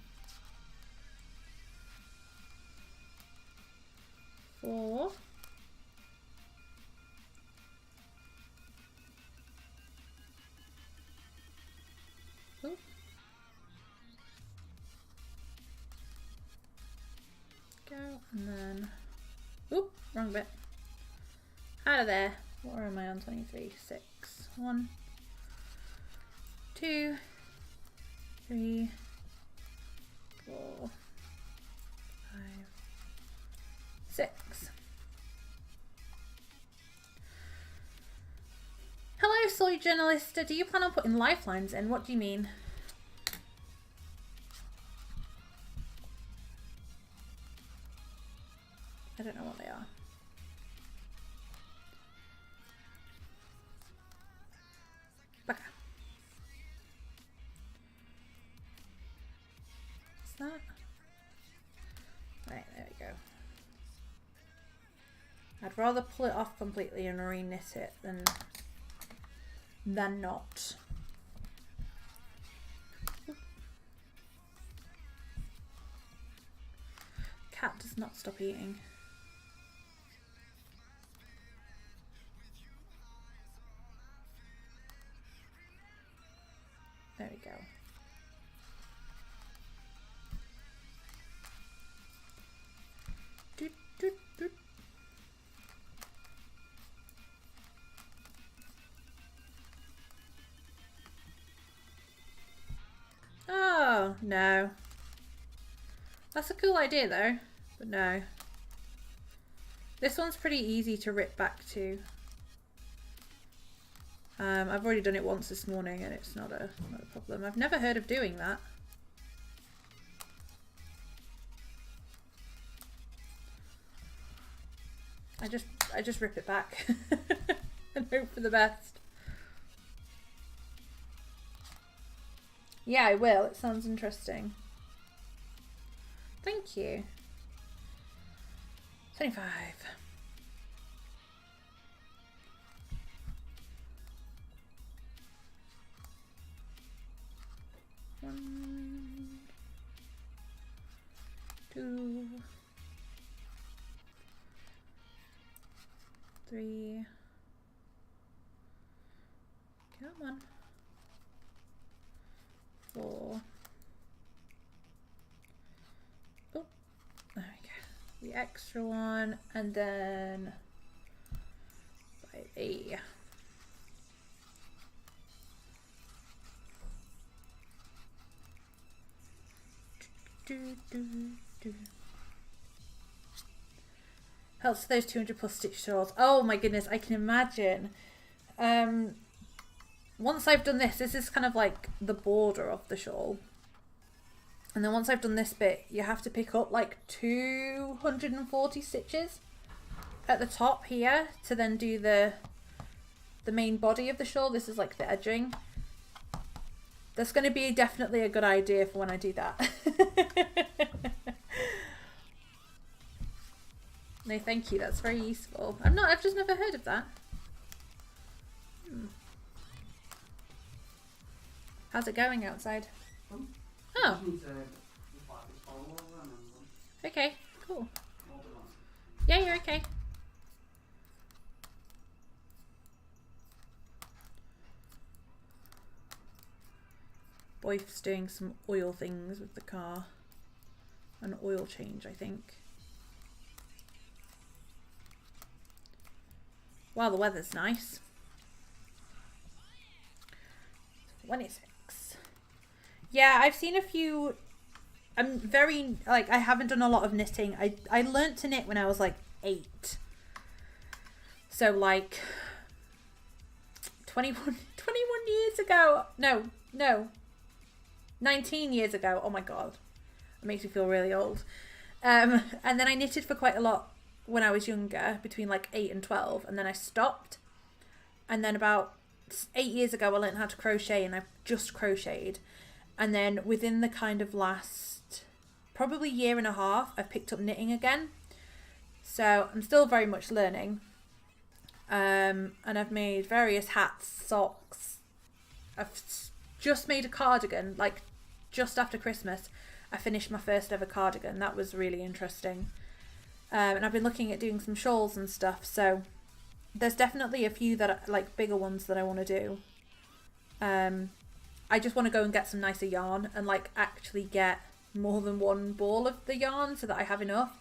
4, 5, and then, oop, wrong bit. Out of there. What am I on? 23, 6. 1, 2, 3, 4, 5, 6. Hello, soy journalista. Do you plan on putting lifelines in? What do you mean? I don't know what they are. Baka. What's that? Right, there we go. I'd rather pull it off completely and re-knit it than not. Cat does not stop eating. There we go. Doot, doot, doot. Oh, no. That's a cool idea though, but no. This one's pretty easy to rip back to. I've already done it once this morning and it's not a problem. I've never heard of doing that. I just rip it back and hope for the best. Yeah, I will. It sounds interesting. Thank you. 25. One, 2, 3. Come on. 4. Oh, there we go. The extra one, and then 5A. Helps those 200 plus stitch shawls. Oh my goodness, I can imagine. Once I've done this is kind of like the border of the shawl. And then once I've done this bit, you have to pick up like 240 stitches at the top here to then do the main body of the shawl. This is like the edging. That's going to be definitely a good idea for when I do that. No, thank you. That's very useful. I've just never heard of that. How's it going outside? Oh. Okay, cool. Yeah, you're okay. Boyf's doing some oil things with the car. An oil change, I think. Wow, the weather's nice. 26. Yeah, I've seen a few. I'm very, like, I haven't done a lot of knitting. I learnt to knit when I was like 8. So like 21 years ago. No. 19 years ago. Oh my god. It makes me feel really old. And then I knitted for quite a lot when I was younger, between like 8 and 12, and then I stopped. And then about 8 years ago I learned how to crochet, and I just crocheted. And then within the kind of last probably year and a half, I've picked up knitting again. So I'm still very much learning. And I've made various hats, socks. I've just made a cardigan, like just after Christmas. I finished my first ever cardigan. That was really interesting. And I've been looking at doing some shawls and stuff. So there's definitely a few that are like bigger ones that I want to do. I just want to go and get some nicer yarn and like actually get more than one ball of the yarn so that I have enough.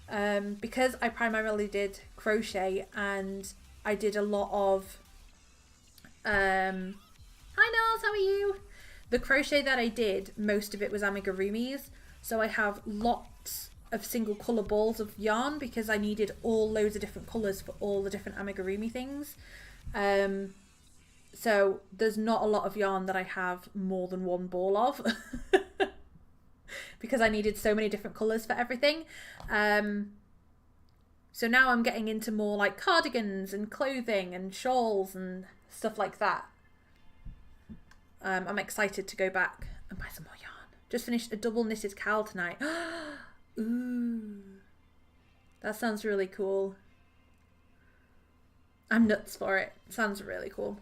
Because I primarily did crochet and I did a lot of hi Nels, how are you? The crochet that I did, most of it was amigurumis, So I have lots of single colour balls of yarn because I needed all loads of different colours for all the different amigurumi things. So there's not a lot of yarn that I have more than one ball of because I needed so many different colours for everything. So now I'm getting into more like cardigans and clothing and shawls and stuff like that. I'm excited to go back and buy some more yarn. Just finished a double knitted cowl tonight. Ooh, that sounds really cool. I'm nuts for it. Sounds really cool.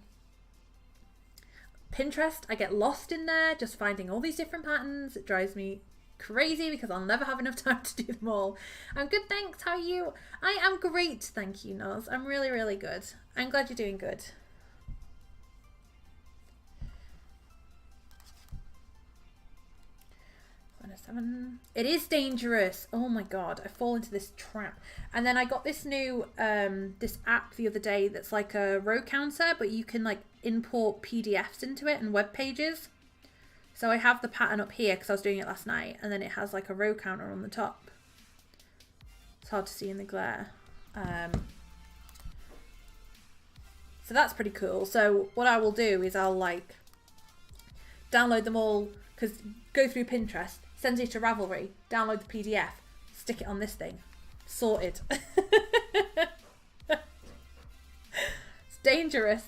Pinterest, I get lost in there just finding all these different patterns. It drives me crazy because I'll never have enough time to do them all. I'm good, thanks. How are you? I am great, thank you, Noz. I'm really, really good. I'm glad you're doing good. It is dangerous. Oh my god, I fall into this trap. And then I got this new this app the other day that's like a row counter, but you can like import PDFs into it and web pages. So I have the pattern up here because I was doing it last night, and then it has like a row counter on the top. It's hard to see in the glare. So that's pretty cool. So what I will do is I'll like download them all, because go through Pinterest, send it to Ravelry, download the PDF, stick it on this thing. Sorted. It's dangerous.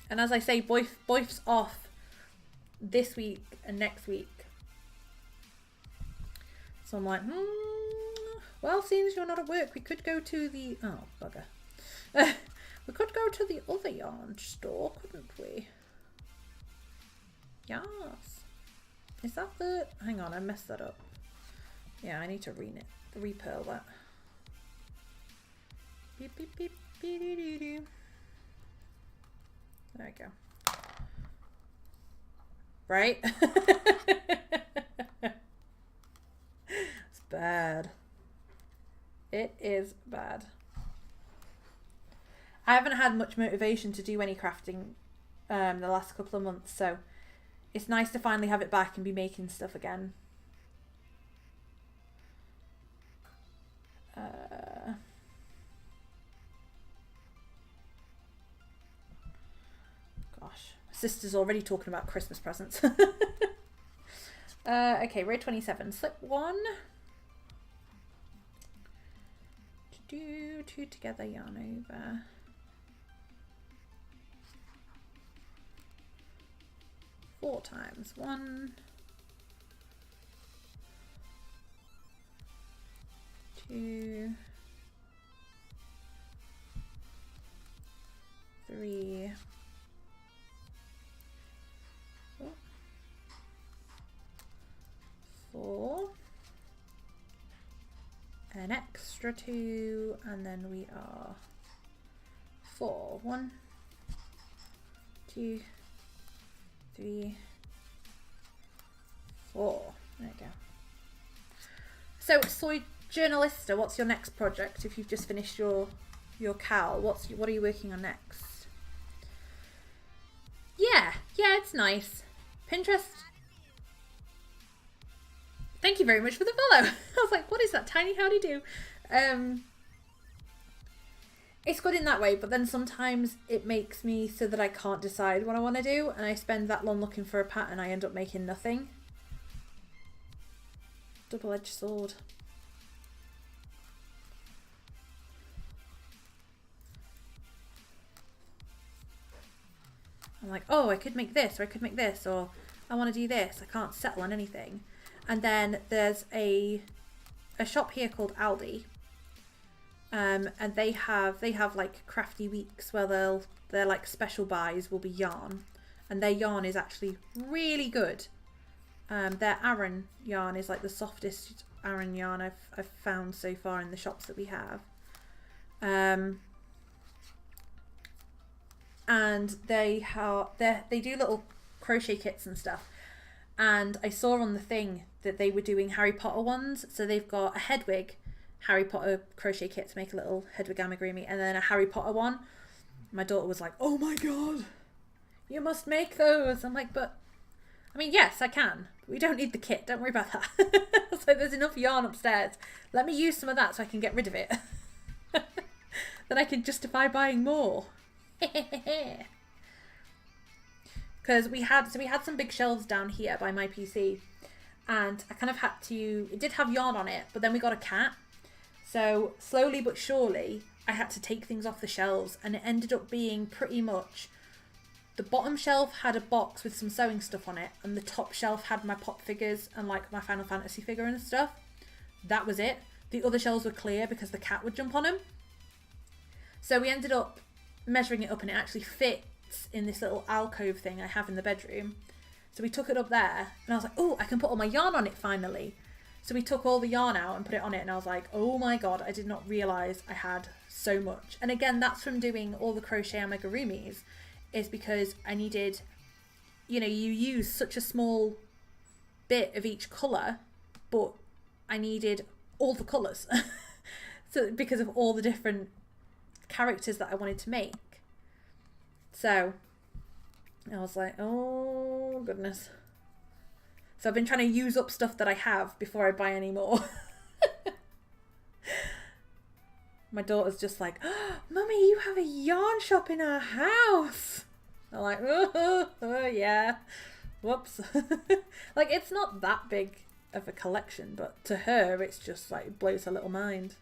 And as I say, Boif's off this week and next week. So I'm like, well, seeing as you're not at work, we could go to the... Oh, bugger. We could go to the other yarn store, couldn't we? Yes. Is that the... Hang on, I messed that up. Yeah, I need to repurl that. Beep, beep, beep, beep, doo, doo, doo. There we go. Right? It's bad. It is bad. I haven't had much motivation to do any crafting the last couple of months, so it's nice to finally have it back and be making stuff again. Gosh, my sister's already talking about Christmas presents. Okay, row 27, slip 1. Do 2 together, yarn over. Four times. 1, 2, 3, 4, an extra 2, and then we are 4. 1, 2, 3, 4. There we go. So, Soy Journalista, what's your next project? If you've just finished your cowl, what are you working on next? Yeah, it's nice. Pinterest. Thank you very much for the follow. I was like, what is that tiny howdy do? It's good in that way, but then sometimes it makes me so that I can't decide what I want to do, and I spend that long looking for a pattern, I end up making nothing. Double-edged sword. I'm like, oh, I could make this, or I could make this, or I want to do this. I can't settle on anything. And then there's a shop here called Aldi. And they have like crafty weeks where their like special buys will be yarn, and their yarn is actually really good. Their Aran yarn is like the softest Aran yarn I've found so far in the shops that we have. And they do little crochet kits and stuff. And I saw on the thing that they were doing Harry Potter ones. So they've got a Hedwig Harry Potter crochet kit to make a little Hedwig amigurumi, and then a Harry Potter one. My daughter was like, oh my god, you must make those. I'm like, but I mean, yes, I can. We don't need the kit. Don't worry about that. So there's enough yarn upstairs. Let me use some of that so I can get rid of it. Then I can justify buying more. Because we had some big shelves down here by my PC, and I kind of had to. It did have yarn on it, but then we got a cat. So slowly but surely, I had to take things off the shelves, and it ended up being pretty much the bottom shelf had a box with some sewing stuff on it, and the top shelf had my pop figures and like my Final Fantasy figure and stuff. That was it. The other shelves were clear because the cat would jump on them. So we ended up measuring it up, and it actually fits in this little alcove thing I have in the bedroom. So we took it up there, and I was like, oh, I can put all my yarn on it finally. So we took all the yarn out and put it on it, and I was like, oh my god, I did not realise I had so much. And again, that's from doing all the crochet amigurumis, is because I needed, you know, you use such a small bit of each colour, but I needed all the colours. So because of all the different characters that I wanted to make. So I was like, oh goodness. So I've been trying to use up stuff that I have before I buy any more. My daughter's just like, oh, Mummy, you have a yarn shop in our house. I'm like, oh yeah. Whoops. Like, it's not that big of a collection, but to her, it's just like, it blows her little mind.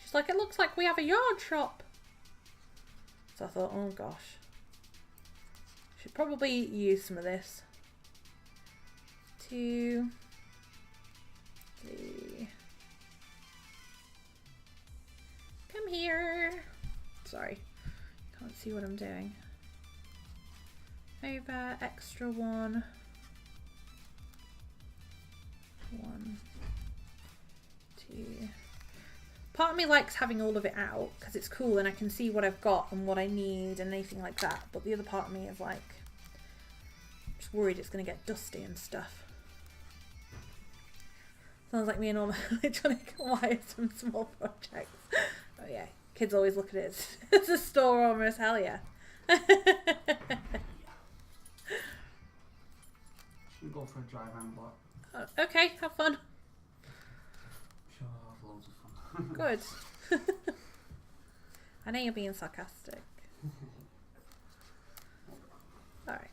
She's like, it looks like we have a yarn shop. So I thought, oh gosh. Should probably use some of this. 2, 3. Come here. Sorry, can't see what I'm doing. Over, extra 1. 1, 2. Part of me likes having all of it out because it's cool and I can see what I've got and what I need and anything like that. But the other part of me is like, I'm just worried it's going to get dusty and stuff. Sounds like me and all my electronic wires from small projects. Oh yeah, kids always look at it as a store almost. Hell yeah. Should we go for a drive and what? Okay, have fun. Sure, I'll have loads of fun. Good. I know you're being sarcastic. Alright.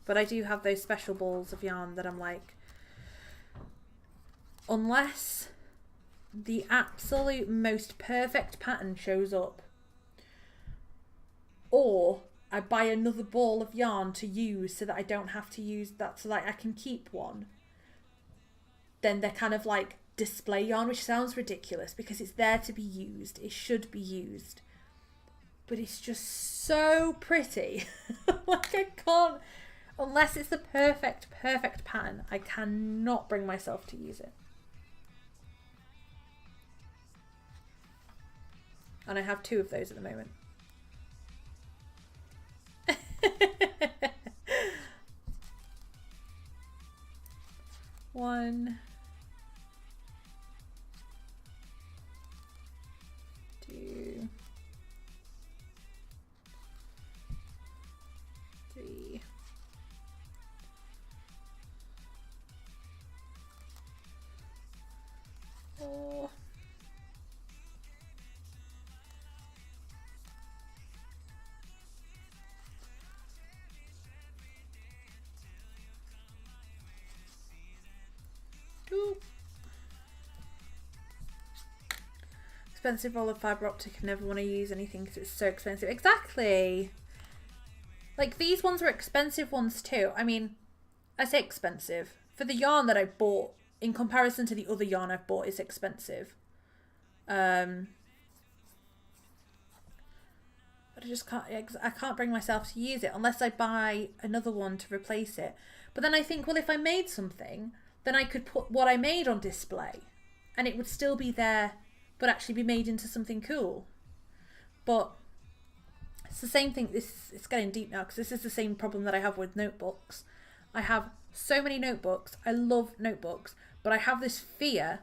But I do have those special balls of yarn that I'm like, unless the absolute most perfect pattern shows up, or I buy another ball of yarn to use so that I don't have to use that, so that I can keep one, then they're kind of like display yarn, which sounds ridiculous because it's there to be used. It should be used. But it's just so pretty. Like, I can't, unless it's the perfect pattern, I cannot bring myself to use it. And I have 2 of those at the moment. 1, 2, 3. Oh. Expensive roll of fibre optic. I never want to use anything because it's so expensive. Exactly. Like, these ones were expensive ones too. I mean, I say expensive. For the yarn that I bought, in comparison to the other yarn I've bought, it's expensive. But I just can't, I can't bring myself to use it unless I buy another one to replace it. But then I think, well, if I made something, then I could put what I made on display and it would still be there, but actually be made into something cool. But it's the same thing. It's getting deep now because this is the same problem that I have with notebooks. I have so many notebooks. I love notebooks, but I have this fear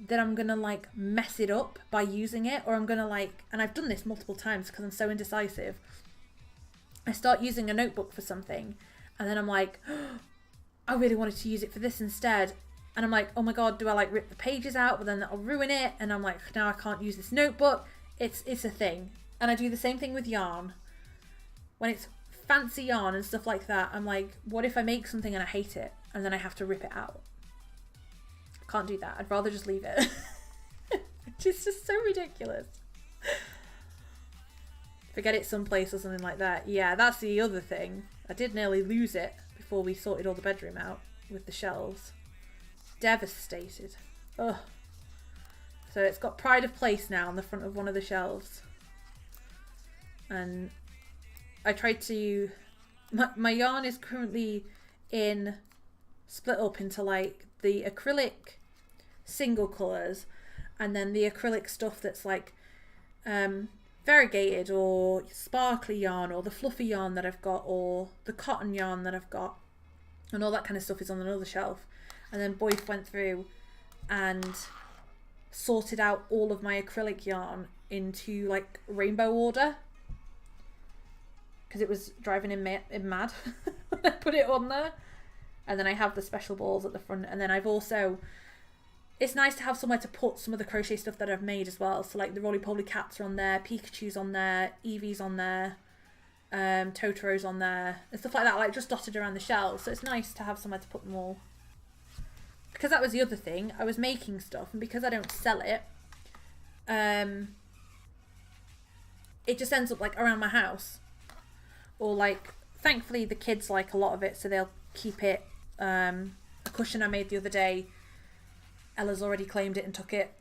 that I'm gonna like mess it up by using it, or I'm gonna like, and I've done this multiple times because I'm so indecisive. I start using a notebook for something, and then I'm like, oh, I really wanted to use it for this instead. And I'm like, oh my god, do I like rip the pages out? But then that'll ruin it. And I'm like, now I can't use this notebook. It's a thing. And I do the same thing with yarn. When it's fancy yarn and stuff like that, I'm like, what if I make something and I hate it? And then I have to rip it out. I can't do that. I'd rather just leave it. It's just so ridiculous. Forget it someplace or something like that. Yeah, that's the other thing. I did nearly lose it before we sorted all the bedroom out with the shelves. Devastated. Ugh. So it's got pride of place now on the front of one of the shelves. And I tried to... My yarn is currently split up into like the acrylic single colours and then the acrylic stuff that's like variegated or sparkly yarn or the fluffy yarn that I've got or the cotton yarn that I've got, and all that kind of stuff is on another shelf. And then Boyce went through and sorted out all of my acrylic yarn into like rainbow order because it was driving him mad when I put it on there. And then I have the special balls at the front, and then I've also, it's nice to have somewhere to put some of the crochet stuff that I've made as well. So like the Roly Poly cats are on there, Pikachu's on there, Eevee's on there, Totoro's on there, and stuff like that, like just dotted around the shelves. So it's nice to have somewhere to put them all. Because that was the other thing, I was making stuff, and because I don't sell it, it just ends up like around my house. Or like, thankfully the kids like a lot of it, so they'll keep it. A cushion I made the other day, Ella's already claimed it and took it.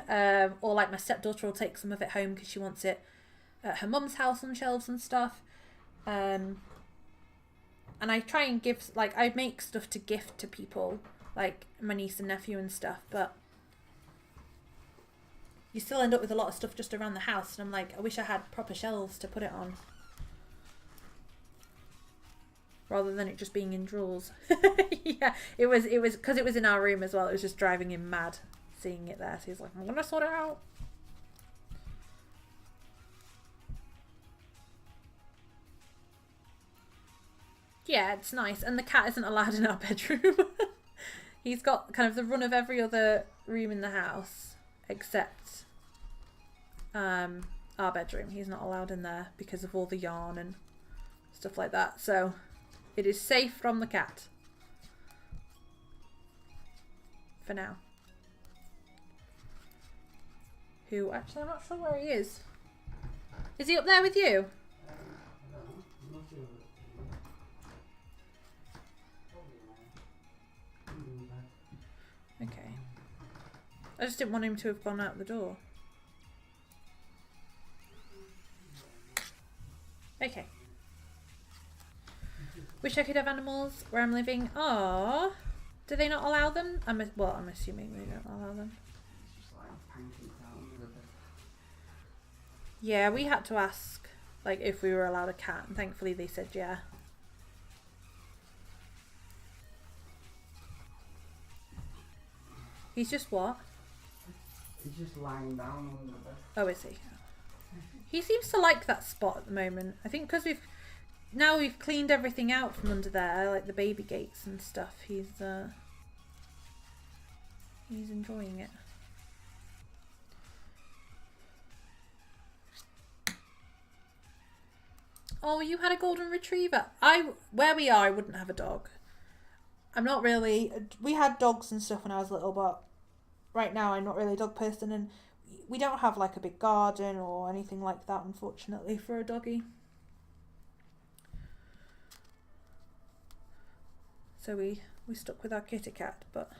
Or like my stepdaughter will take some of it home because she wants it at her mum's house on shelves and stuff. And I try and give, like, I make stuff to gift to people, like my niece and nephew and stuff, but you still end up with a lot of stuff just around the house, and I'm like, I wish I had proper shelves to put it on rather than it just being in drawers. Yeah, it was because it was in our room as well. It was just driving him mad seeing it there, so he's like, I'm gonna sort it out. Yeah, it's nice, and the cat isn't allowed in our bedroom. He's got kind of the run of every other room in the house except our bedroom. He's not allowed in there because of all the yarn and stuff like that. So it is safe from the cat. For now. Who, actually I'm not sure where he is. Is he up there with you? Okay. I just didn't want him to have gone out the door. Okay. Wish I could have animals where I'm living. Aww. Do they not allow them? I'm assuming they don't allow them. Yeah, we had to ask like if we were allowed a cat, and thankfully they said yeah. He's just what? He's just lying down on the bed. Oh, is he? He seems to like that spot at the moment. I think because we've cleaned everything out from under there, like the baby gates and stuff. He's enjoying it. Oh, you had a golden retriever. Where we are, I wouldn't have a dog. I'm not really. We had dogs and stuff when I was little, but right now I'm not really a dog person, and we don't have like a big garden or anything like that, unfortunately, for a doggy. So we stuck with our kitty cat, but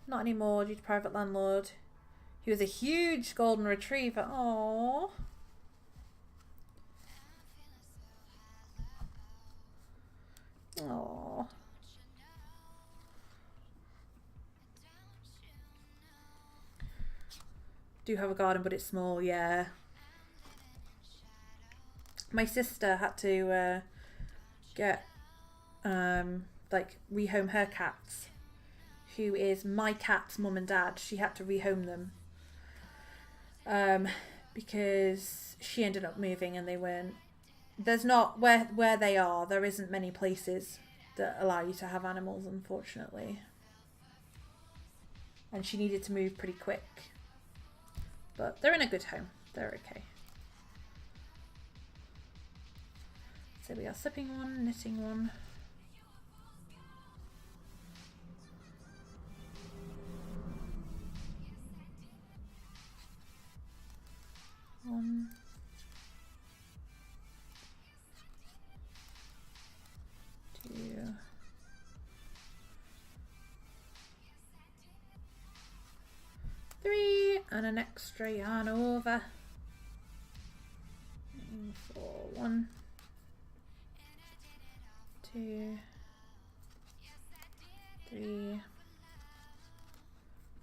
not anymore due to private landlord. He was a huge golden retriever. Aww. Aww. Do have a garden, but it's small, yeah. My sister had to get like rehome her cats who is my cat's mum and dad. She had to rehome them because she ended up moving and they weren't. There's not where they are. There isn't many places that allow you to have animals, unfortunately. And she needed to move pretty quick. But they're in a good home. They're okay. So we are slipping one, knitting one. One. Two. Three. And an extra yarn over. And 4. 1. 2. 3.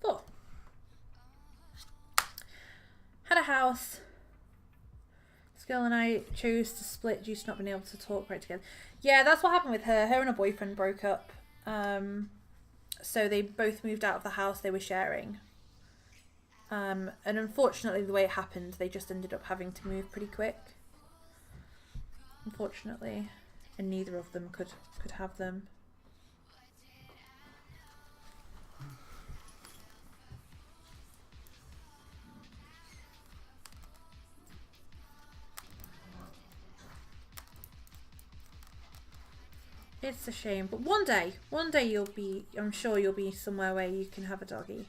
4. Had a house. This girl and I chose to split due to not being able to talk right together. Yeah, that's what happened with her. Her and her boyfriend broke up. So they both moved out of the house they were sharing. And unfortunately, the way it happened, they just ended up having to move pretty quick. Unfortunately. And neither of them could have them. It's a shame, but one day you'll be, I'm sure you'll be somewhere where you can have a doggy.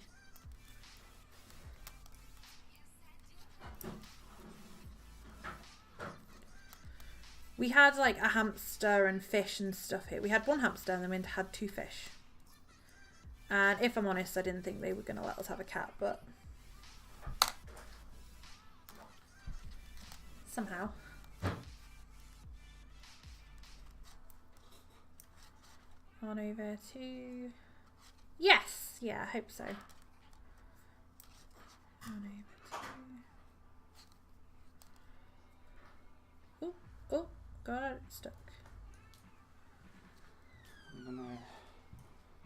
We had like a hamster and fish and stuff here. We had one hamster and then we had 2 fish. And if I'm honest, I didn't think they were going to let us have a cat, but somehow. On over to... Yes! Yeah, I hope so. On over to... Oh, oh, got it stuck. I'm gonna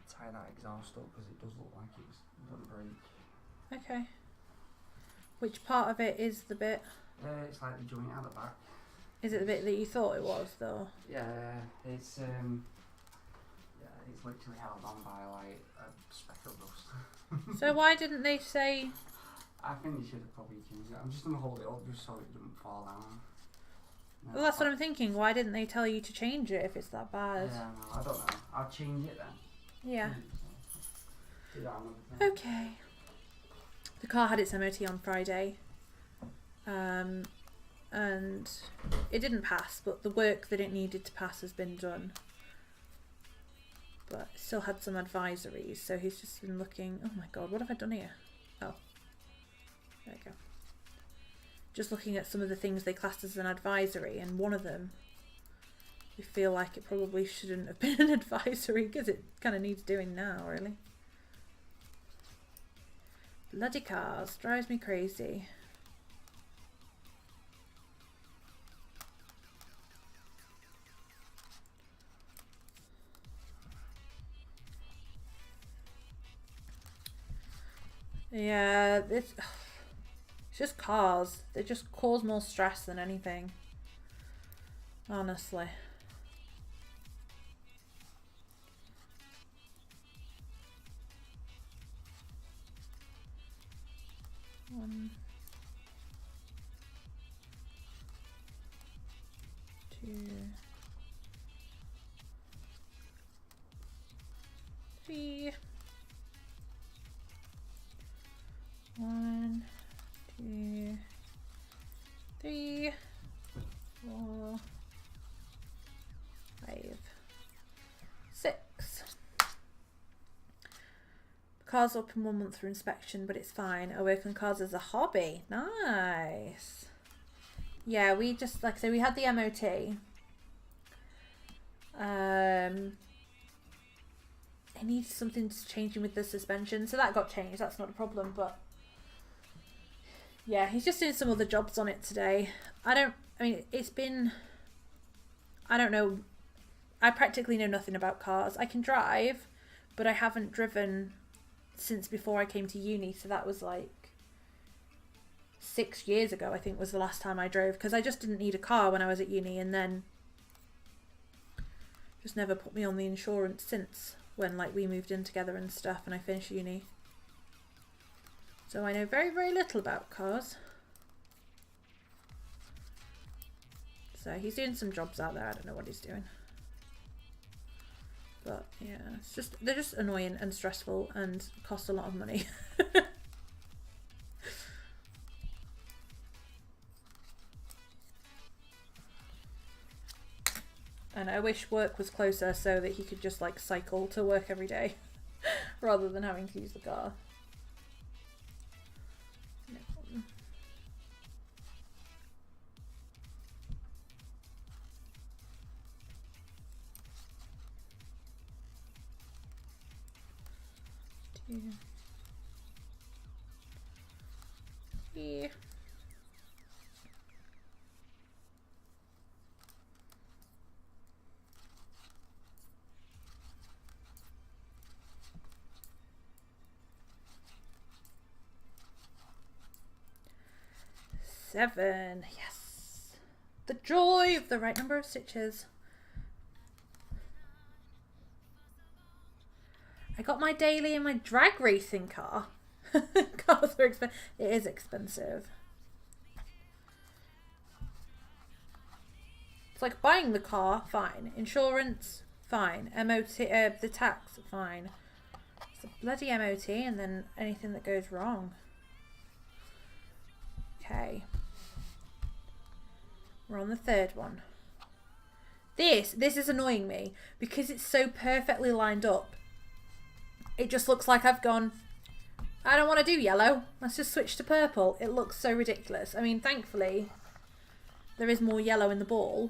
tie that exhaust up because it does look like it's gonna break. Okay. Which part of it is the bit? It's like the joint at the back. Is it the bit that you thought it was, though? Yeah, it's literally held on by like a speck of rust. So why didn't they say... I think they should have probably changed it. I'm just gonna hold it up just so it doesn't fall down. No, Well, that's what I'm thinking. Why didn't they tell you to change it if it's that bad? Yeah, no, I don't know. I'll change it then. Yeah. Do that another thing. Okay. The car had its MOT on Friday. And it didn't pass, but the work that it needed to pass has been done. But it still had some advisories, so he's just been looking. Oh my god, what have I done here? Oh. There we go. Just looking at some of the things they classed as an advisory, and one of them, we feel like it probably shouldn't have been an advisory because it kind of needs doing now, really. Bloody cars, drives me crazy. Yeah, it's just cars. They just cause more stress than anything. Honestly. One, 2, 3. 1, 2, 3, 4, 5, 6. The car's up in 1 month for inspection, but it's fine. I work on cars as a hobby. Nice. Yeah, we just, like I say, we had the MOT. I need something to changing with the suspension, so that got changed. That's not a problem, but yeah, he's just doing some other jobs on it today. I don't know. I practically know nothing about cars. I can drive, but I haven't driven since before I came to uni, so that was like 6 years ago, I think was the last time I drove, because I just didn't need a car when I was at uni, and then just never put me on the insurance since, when like we moved in together and stuff and I finished uni. So I know very, very little about cars. So he's doing some jobs out there, I don't know what he's doing. But yeah, it's just, they're just annoying and stressful and cost a lot of money. And I wish work was closer so that he could just like cycle to work every day rather than having to use the car. No problem. Two. Three. 7. Yes. The joy of the right number of stitches. I got my daily in my drag racing car. Cars are expensive. It is expensive. It's like buying the car, fine. Insurance, fine. MOT, the tax, fine. It's a bloody MOT and then anything that goes wrong. Okay. We're on the 3rd one. This is annoying me because it's so perfectly lined up. It just looks like I've gone, I don't want to do yellow. Let's just switch to purple. It looks so ridiculous. I mean, thankfully, there is more yellow in the ball.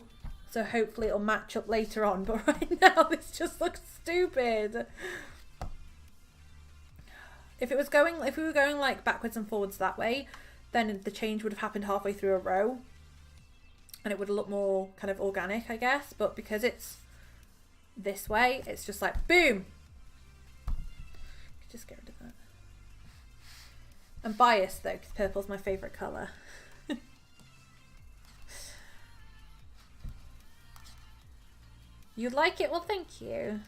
So hopefully it'll match up later on. But right now, this just looks stupid. If we were going like backwards and forwards that way, then the change would have happened halfway through a row. And it would look more kind of organic, I guess. But because it's this way, it's just like, boom! Just get rid of that. I'm biased though, because purple's my favourite colour. You like it? Well, thank you.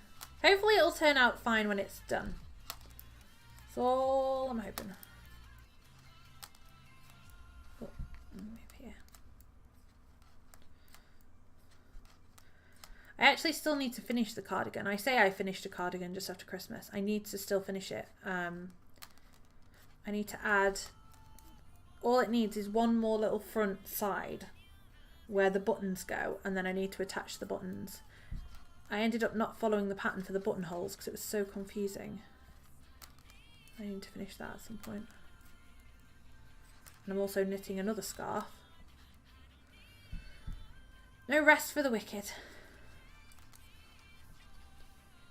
Hopefully it'll turn out fine when it's done. That's all I'm hoping. Oh, move here. I actually still need to finish the cardigan. I say I finished a cardigan just after Christmas. I need to still finish it. I need to add... All it needs is one more little front side where the buttons go, and then I need to attach the buttons. I ended up not following the pattern for the buttonholes because it was so confusing. I need to finish that at some point. And I'm also knitting another scarf. No rest for the wicked.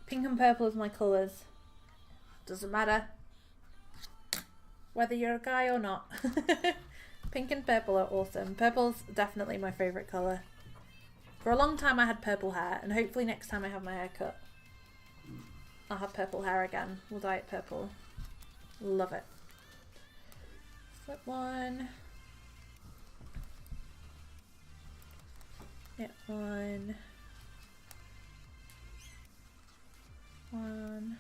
Pink and purple is my colours. Doesn't matter whether you're a guy or not. Pink and purple are awesome. Purple's definitely my favourite colour. For a long time I had purple hair, and hopefully next time I have my hair cut, I'll have purple hair again. We'll dye it purple. Love it. Flip one. Knit one. 1,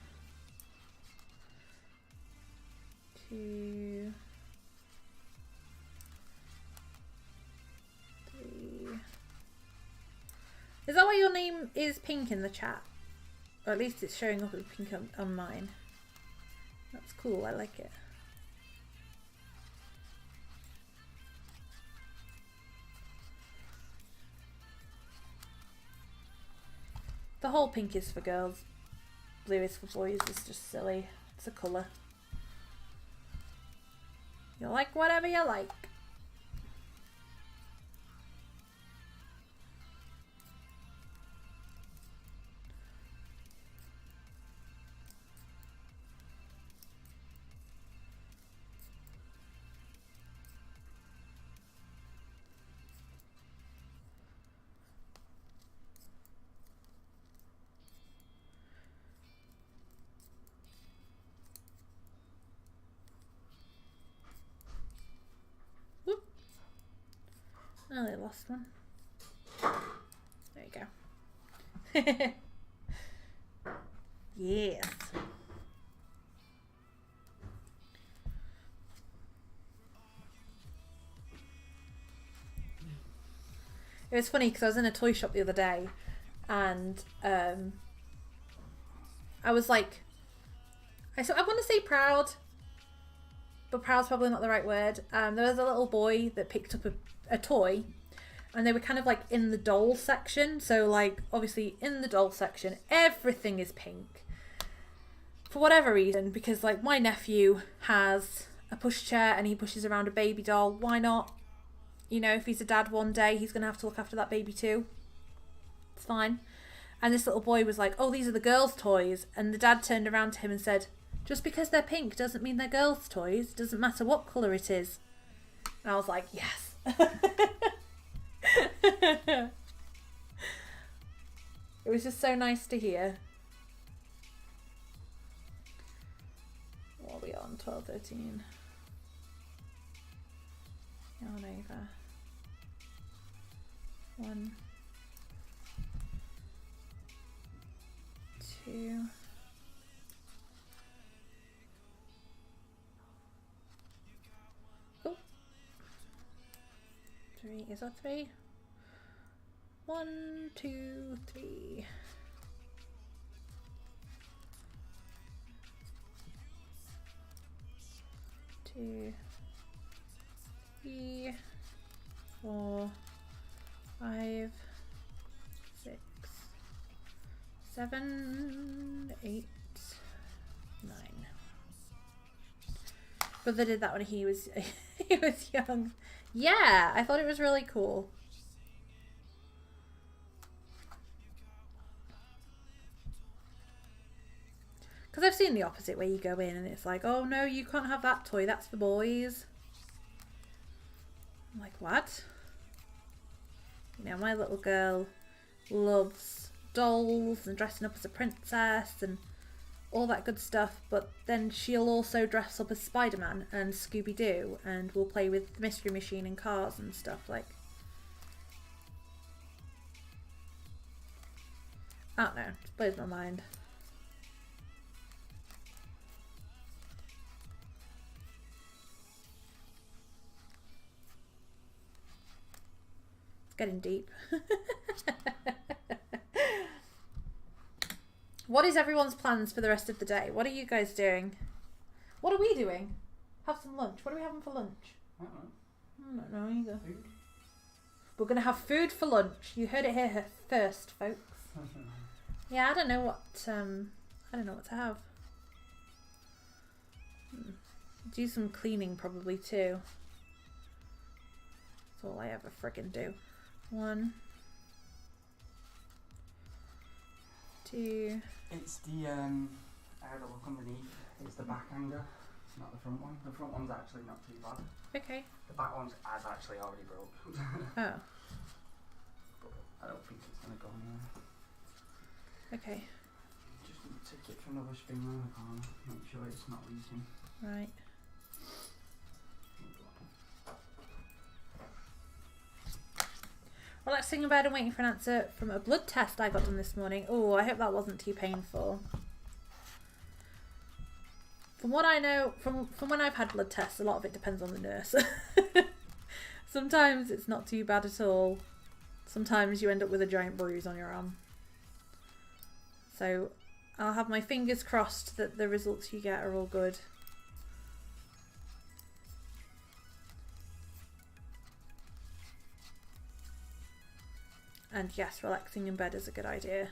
2, 3. Is that why your name is pink in the chat? Or at least it's showing up as pink on mine. That's cool, I like it. The whole pink is for girls. Blue is for boys. It's just silly. It's a colour. You like whatever you like. last one. There you go. Yes. It was funny because I was in a toy shop the other day and I was like, I want to say proud, but proud's probably not the right word. There was a little boy that picked up a toy and they were kind of like in the doll section. So like obviously in the doll section, everything is pink for whatever reason, because like my nephew has a pushchair and he pushes around a baby doll. Why not? You know, if he's a dad one day, he's going to have to look after that baby too. It's fine. And this little boy was like, oh, these are the girls' toys. And the dad turned around to him and said, just because they're pink doesn't mean they're girls' toys. Doesn't matter what colour it is. And I was like, yes. It was just so nice to hear. What are we on? 12, 13. Yarn over. 1, 2. Oh. 3. Is that 3? 1, 2, 3. 2, 3, 4, 5, 6, 7, 8, 9. Brother did that when he was he was young. Yeah, I thought it was really cool. Because I've seen the opposite, where you go in and it's like, oh no, you can't have that toy, that's for boys. I'm like, what? You know, my little girl loves dolls and dressing up as a princess and all that good stuff, but then she'll also dress up as Spider-Man and Scooby-Doo, and we'll play with the Mystery Machine and cars and stuff. Like, I don't know, it blows my mind. Getting deep. What is everyone's plans for the rest of the day? What are you guys doing? What are we doing? Have some lunch. What are we having for lunch? I don't know. I don't know either. Food? We're going to have food for lunch. You heard it here first, folks. Yeah, I don't know what to have. Do some cleaning probably too. That's all I ever friggin' do. 1, 2. It's the, I had a look underneath. It's the back hanger, not the front one. The front one's actually not too bad. Okay. The back one's actually already broke. Oh. But I don't think it's going to go anywhere. Okay. Just need to take it for another spin around the corner. Make sure it's not leaking. Right. Relaxing in bed and waiting for an answer from a blood test I got done this morning. Oh, I hope that wasn't too painful. From what I know, from when I've had blood tests, a lot of it depends on the nurse. Sometimes it's not too bad at all. Sometimes you end up with a giant bruise on your arm. So I'll have my fingers crossed that the results you get are all good. And yes, relaxing in bed is a good idea.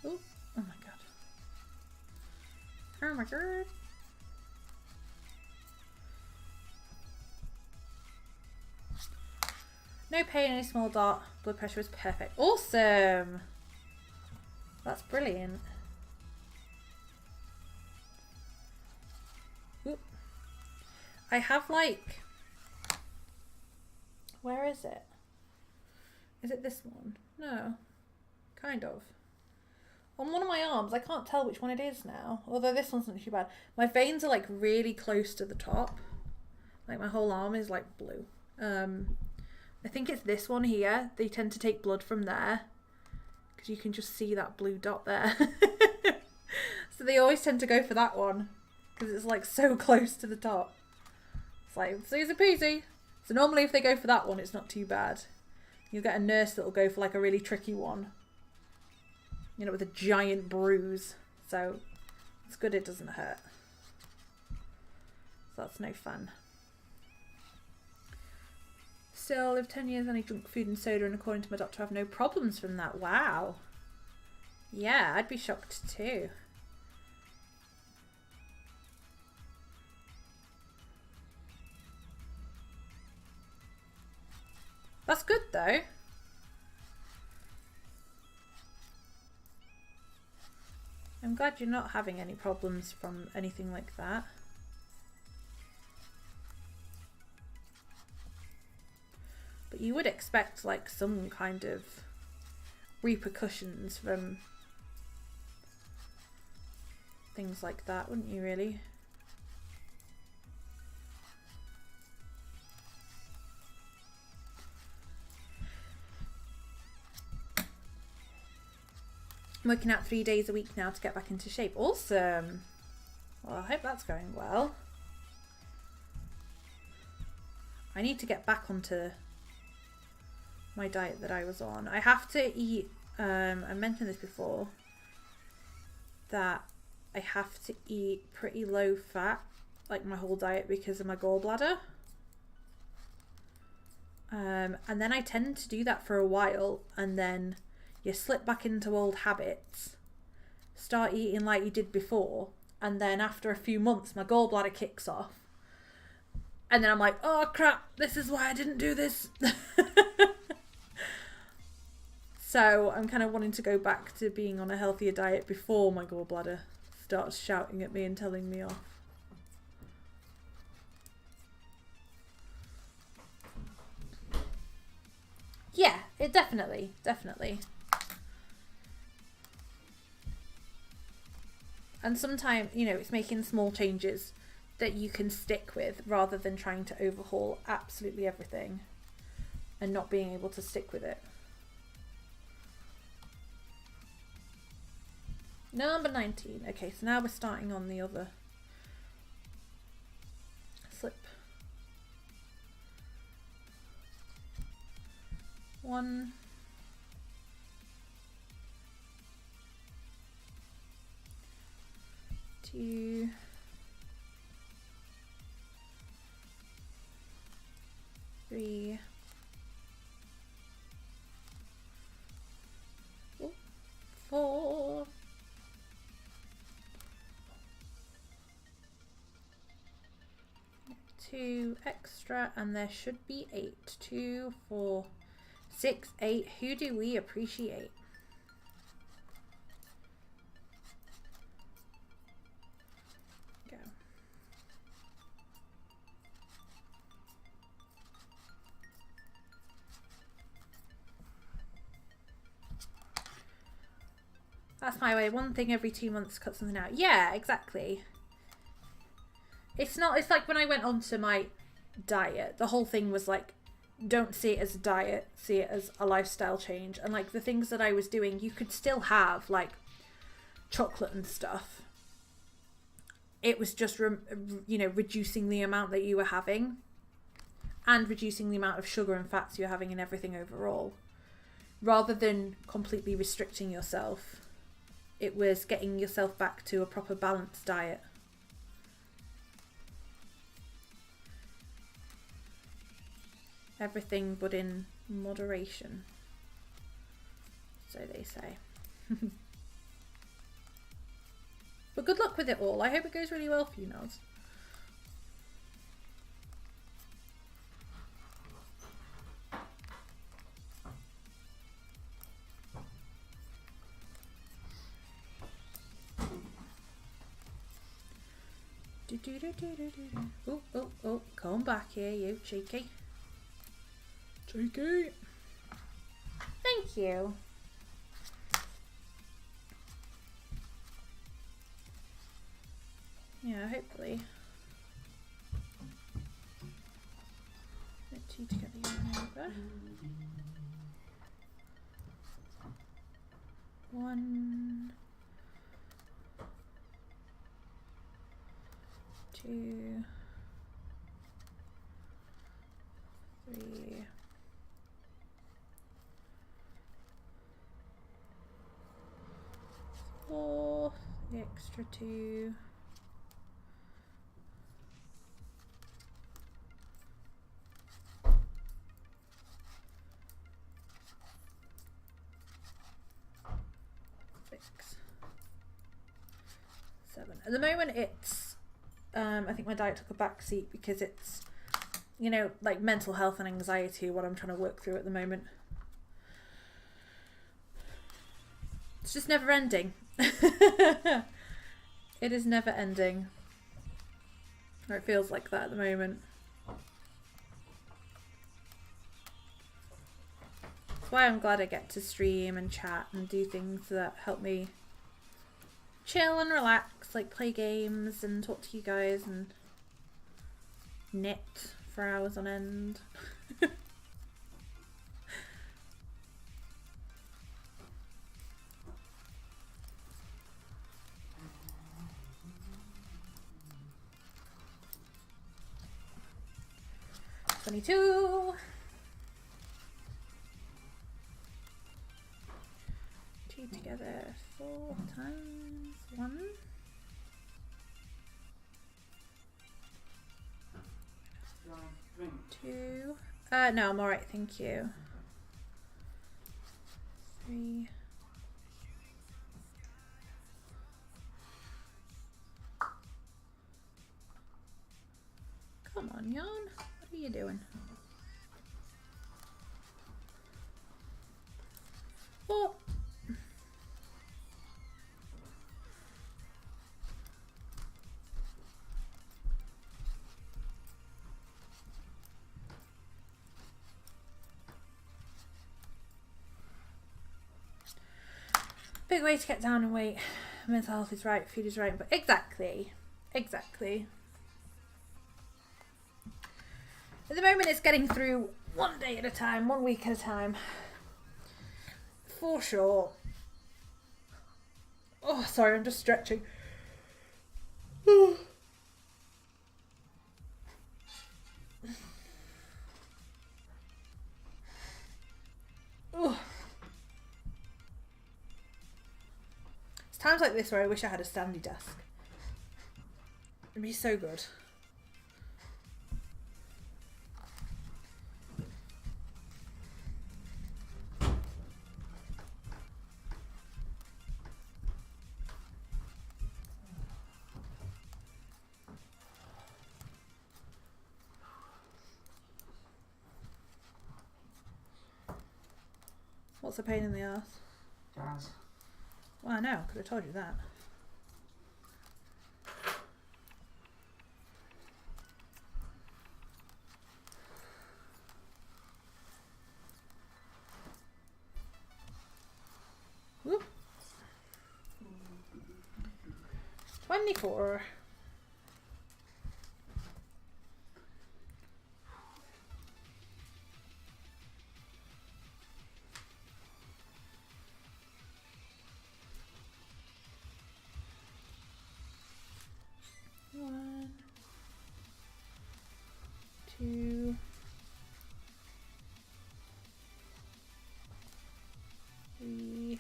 Ooh, oh my god. Oh my god. No pain, any small dot. Blood pressure was perfect. Awesome! That's brilliant. Oop. I have like... Where is it? Is it this one? No. Kind of. On one of my arms, I can't tell which one it is now. Although this one's not too bad. My veins are like really close to the top. Like my whole arm is like blue. I think it's this one here. They tend to take blood from there. Because you can just see that blue dot there. So they always tend to go for that one. Because it's like so close to the top. It's like, it's easy peasy. So normally if they go for that one, it's not too bad. You'll get a nurse that'll go for like a really tricky one. You know, with a giant bruise. So it's good it doesn't hurt. So that's no fun. Still live 10 years on junk food and soda, and according to my doctor I have no problems from that. Wow. Yeah, I'd be shocked too. That's good though. I'm glad you're not having any problems from anything like that. But you would expect like some kind of repercussions from things like that, wouldn't you really? I'm working out 3 days a week now to get back into shape. Awesome. Well, I hope that's going well. I need to get back onto my diet that I was on. I have to eat, I mentioned this before, that I have to eat pretty low fat, like my whole diet, because of my gallbladder. And then I tend to do that for a while, and then you slip back into old habits, start eating like you did before, and then after a few months my gallbladder kicks off. And then I'm like, oh crap, this is why I didn't do this. So I'm kind of wanting to go back to being on a healthier diet before my gallbladder starts shouting at me and telling me off. Yeah, it definitely. And sometimes, you know, it's making small changes that you can stick with rather than trying to overhaul absolutely everything and not being able to stick with it. Number 19. Okay, so now we're starting on the other slip. 1, 2, 3, 4, 2 extra, and there should be 8. 2, 4, 6, 8. Who do we appreciate? Go. That's my way. One thing every 2 months, cut something out. Yeah, exactly. It's not, it's like when I went on to my diet, the whole thing was like, don't see it as a diet, see it as a lifestyle change. And like the things that I was doing, you could still have like chocolate and stuff. It was just, you know, reducing the amount that you were having and reducing the amount of sugar and fats you're having in everything overall. Rather than completely restricting yourself, it was getting yourself back to a proper balanced diet. Everything but in moderation, so they say. But good luck with it all. I hope it goes really well for you, Naz. Oh, come back here, you cheeky. Cheeky. Thank you. Yeah, hopefully. Put two together over. One, two, three, four, the extra two, six, seven. At the moment it's I think my diet took a back seat because it's, you know, like mental health and anxiety, what I'm trying to work through at the moment. It's just never ending. It is never ending. Or it feels like that at the moment. That's why I'm glad I get to stream and chat and do things that help me chill and relax, like play games and talk to you guys and knit for hours on end. $22. Two together, 4 times 1. Two. No, I'm alright, thank you. 3. Come on, Jan. What are you doing? 4. Big way to get down in weight. Mental health is right, food is right, but exactly. Exactly. At the moment it's getting through one day at a time, 1 week at a time. For sure. Oh, sorry, I'm just stretching. It's times like this where I wish I had a standy desk. It'd be so good. What's a pain in the ass? Jazz. Well, I know, could have told you that. Whoop. 24. One, two, three,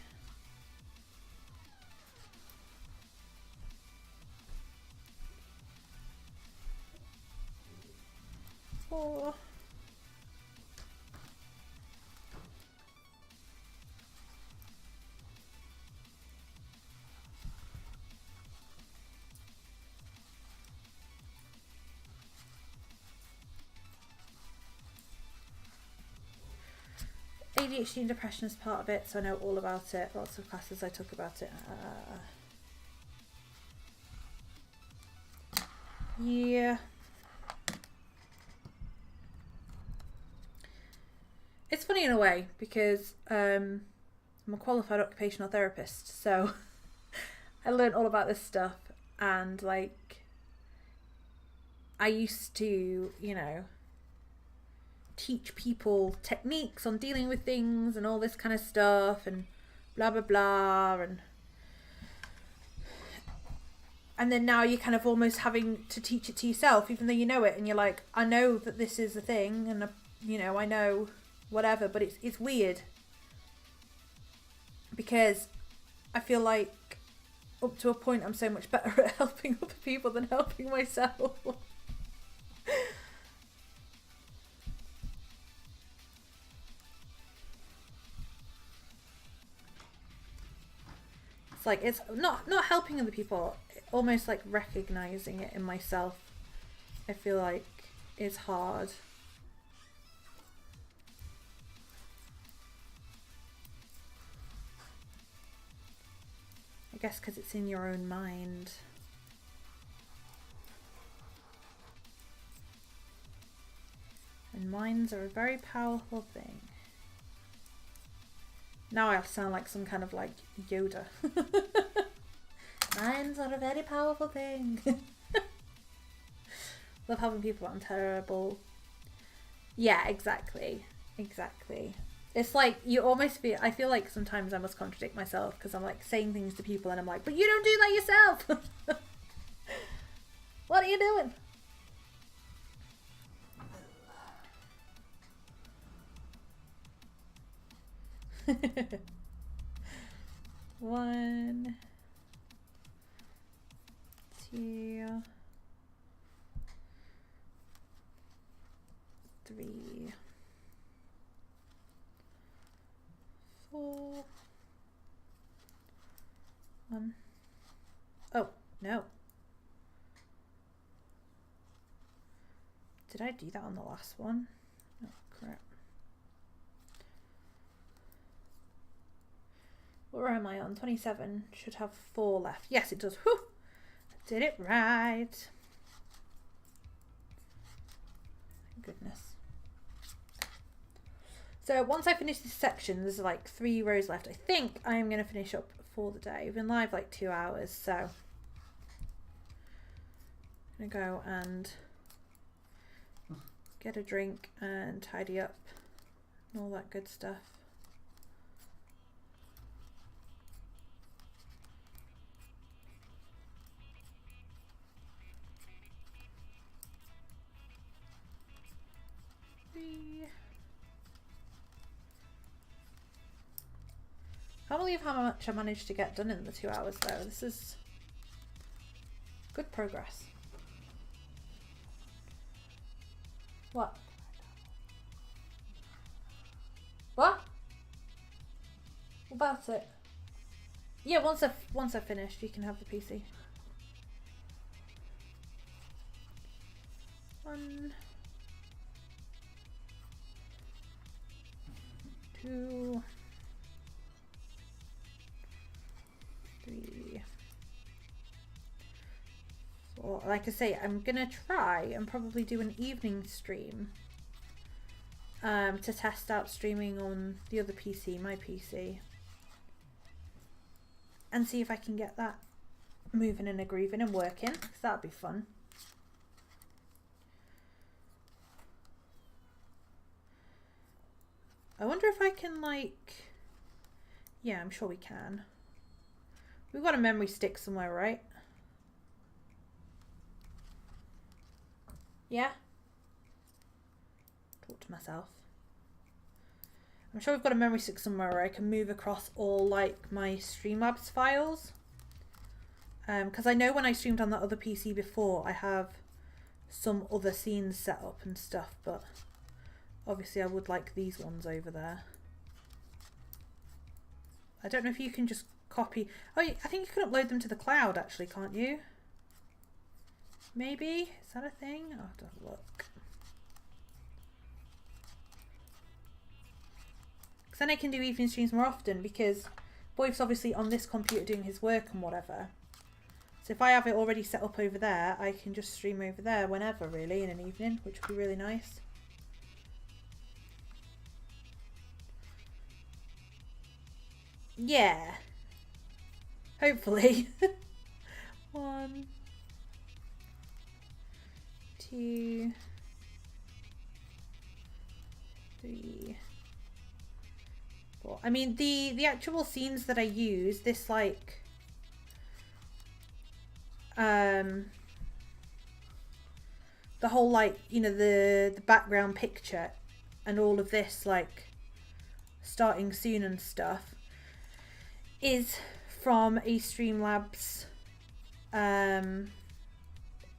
4. ADHD and depression is part of it, so I know all about it. Lots of classes I took about it. Yeah. It's funny in a way because I'm a qualified occupational therapist, so I learned all about this stuff, and like I used to, you know, teach people techniques on dealing with things and all this kind of stuff and blah blah blah, and then now you're kind of almost having to teach it to yourself, even though you know it, and you're like, I know that this is a thing, and you know, I know whatever, but it's weird because I feel like up to a point I'm so much better at helping other people than helping myself. It's like, it's not helping other people, almost like recognizing it in myself, I feel like is hard. I guess because it's in your own mind. And minds are a very powerful thing. Now I sound like some kind of like Yoda. Minds are a very powerful thing. Love helping people. I'm terrible. Yeah, exactly. Exactly. It's like you almost feel, I feel like sometimes I must contradict myself because I'm like saying things to people and I'm like, but you don't do that yourself. What are you doing? One, two, three, four. One. Oh, no. Did I do that on the last one? Oh, crap. What am I on? 27. Should have 4 left. Yes, it does. Whew. I did it right. Thank goodness. So once I finish this section, there's like 3 rows left. I think I am going to finish up for the day. We've been live like 2 hours, so I'm going to go and get a drink and tidy up and all that good stuff. I can't believe how much I managed to get done in the 2 hours though. This is good progress. What? What? What about it? Yeah, once I've finished, you can have the PC. 1, 2, 3, 4. Like I say, I'm gonna try and probably do an evening stream to test out streaming on the other PC, my PC, and see if I can get that moving and grooving and working, because that'd be fun. I wonder if I can, like, yeah, I'm sure we can. We've got a memory stick somewhere, right? Yeah? Talk to myself. I'm sure we've got a memory stick somewhere where I can move across all, like, my Streamlabs files. Because I know when I streamed on that other PC before, I have some other scenes set up and stuff, but obviously I would like these ones over there. I don't know if you can just copy. Oh, I think you can upload them to the cloud actually, can't you? Maybe? Is that a thing? I'll have to have a look. Because then I can do evening streams more often, because Boyf's obviously on this computer doing his work and whatever. So if I have it already set up over there, I can just stream over there whenever really in an evening, which would be really nice. Yeah. Hopefully. 1, 2, 3, 4. I mean, the actual scenes that I use, this like the whole like, you know, the background picture and all of this like starting soon and stuff is from a Streamlabs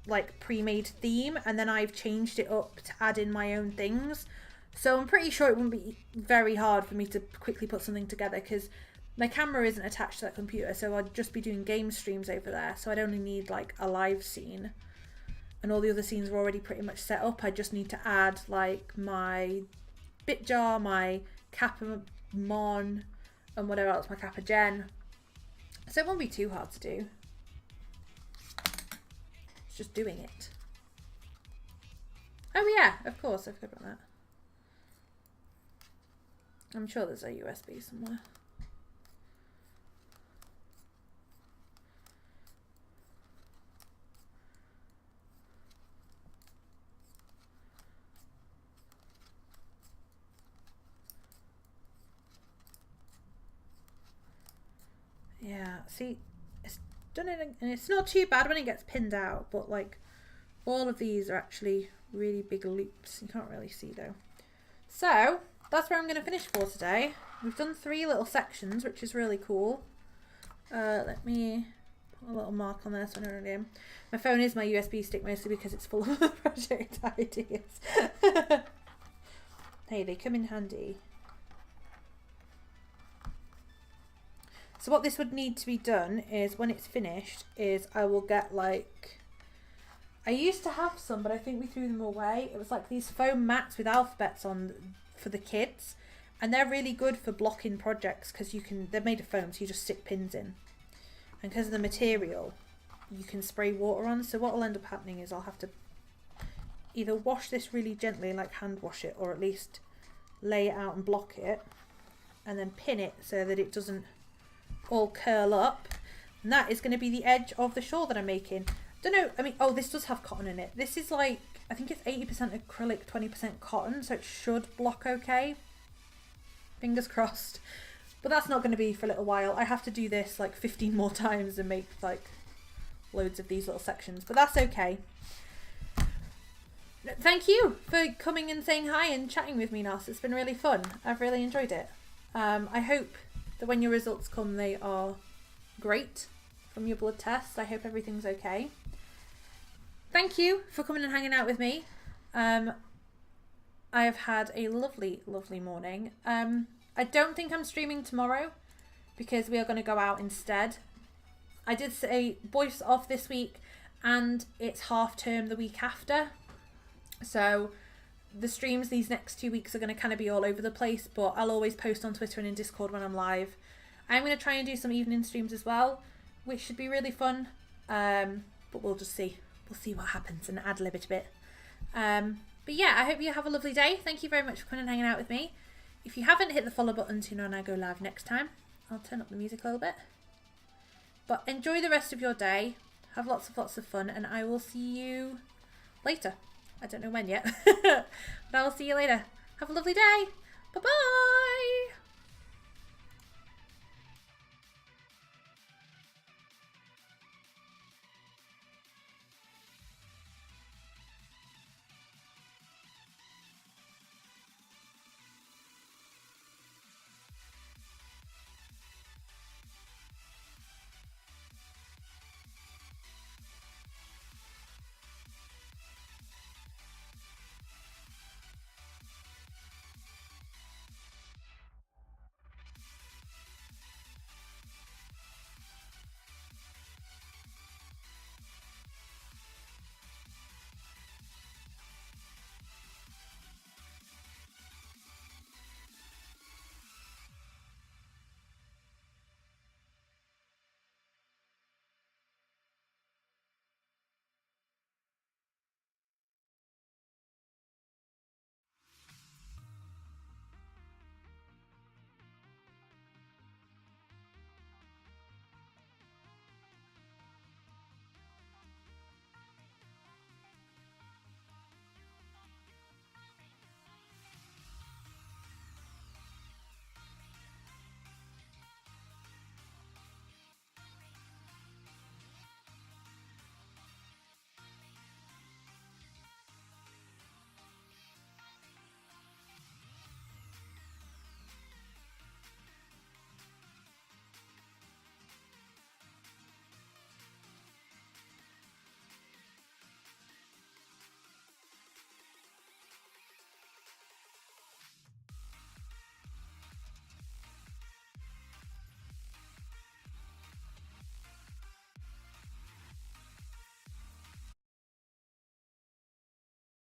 like pre-made theme, and then I've changed it up to add in my own things. So I'm pretty sure it wouldn't be very hard for me to quickly put something together, because my camera isn't attached to that computer, so I'd just be doing game streams over there, so I'd only need like a live scene, and all the other scenes are already pretty much set up. I just need to add like my Bitjar, my Kappa Mon, and whatever else, my Kappa Gen. So it won't be too hard to do. It's just doing it. Oh yeah, of course, I forgot about that. I'm sure there's a USB somewhere. Yeah, see, it's done it, and it's not too bad when it gets pinned out, but like all of these are actually really big loops. You can't really see though. So that's where I'm going to finish for today. We've done 3 little sections, which is really cool. Let me put a little mark on there so I know what I'm doing. My phone is my USB stick mostly because it's full of project ideas. Hey, they come in handy. So what this would need to be done is, when it's finished, is I will get like, I used to have some, but I think we threw them away. It was like these foam mats with alphabets on for the kids, and they're really good for blocking projects because you can, they're made of foam, so you just stick pins in, and because of the material you can spray water on. So what will end up happening is I'll have to either wash this really gently, like hand wash it, or at least lay it out and block it and then pin it so that it doesn't all curl up, and that is going to be the edge of the shawl that I'm making. Don't know, I mean, oh, this does have cotton in it. This is like, I think it's 80% acrylic, 20% cotton, so it should block okay. Fingers crossed. But that's not going to be for a little while. I have to do this like 15 more times and make like loads of these little sections, but that's okay. Thank you for coming and saying hi and chatting with me, Nas. It's been really fun. I've really enjoyed it. I hope that when your results come, they are great from your blood tests. I hope everything's okay. Thank you for coming and hanging out with me. I have had a lovely, lovely morning. I don't think I'm streaming tomorrow because we are going to go out instead. I did say boys off this week, and it's half term the week after. So the streams these next 2 weeks are going to kind of be all over the place, but I'll always post on Twitter and in Discord when I'm live. I'm going to try and do some evening streams as well, which should be really fun. But we'll just see. We'll see what happens and ad lib it a bit. But yeah, I hope you have a lovely day. Thank you very much for coming and hanging out with me. If you haven't hit the follow button to know when I go live next time, I'll turn up the music a little bit. But enjoy the rest of your day. Have lots of fun, and I will see you later. I don't know when yet, but I will see you later. Have a lovely day. Bye-bye.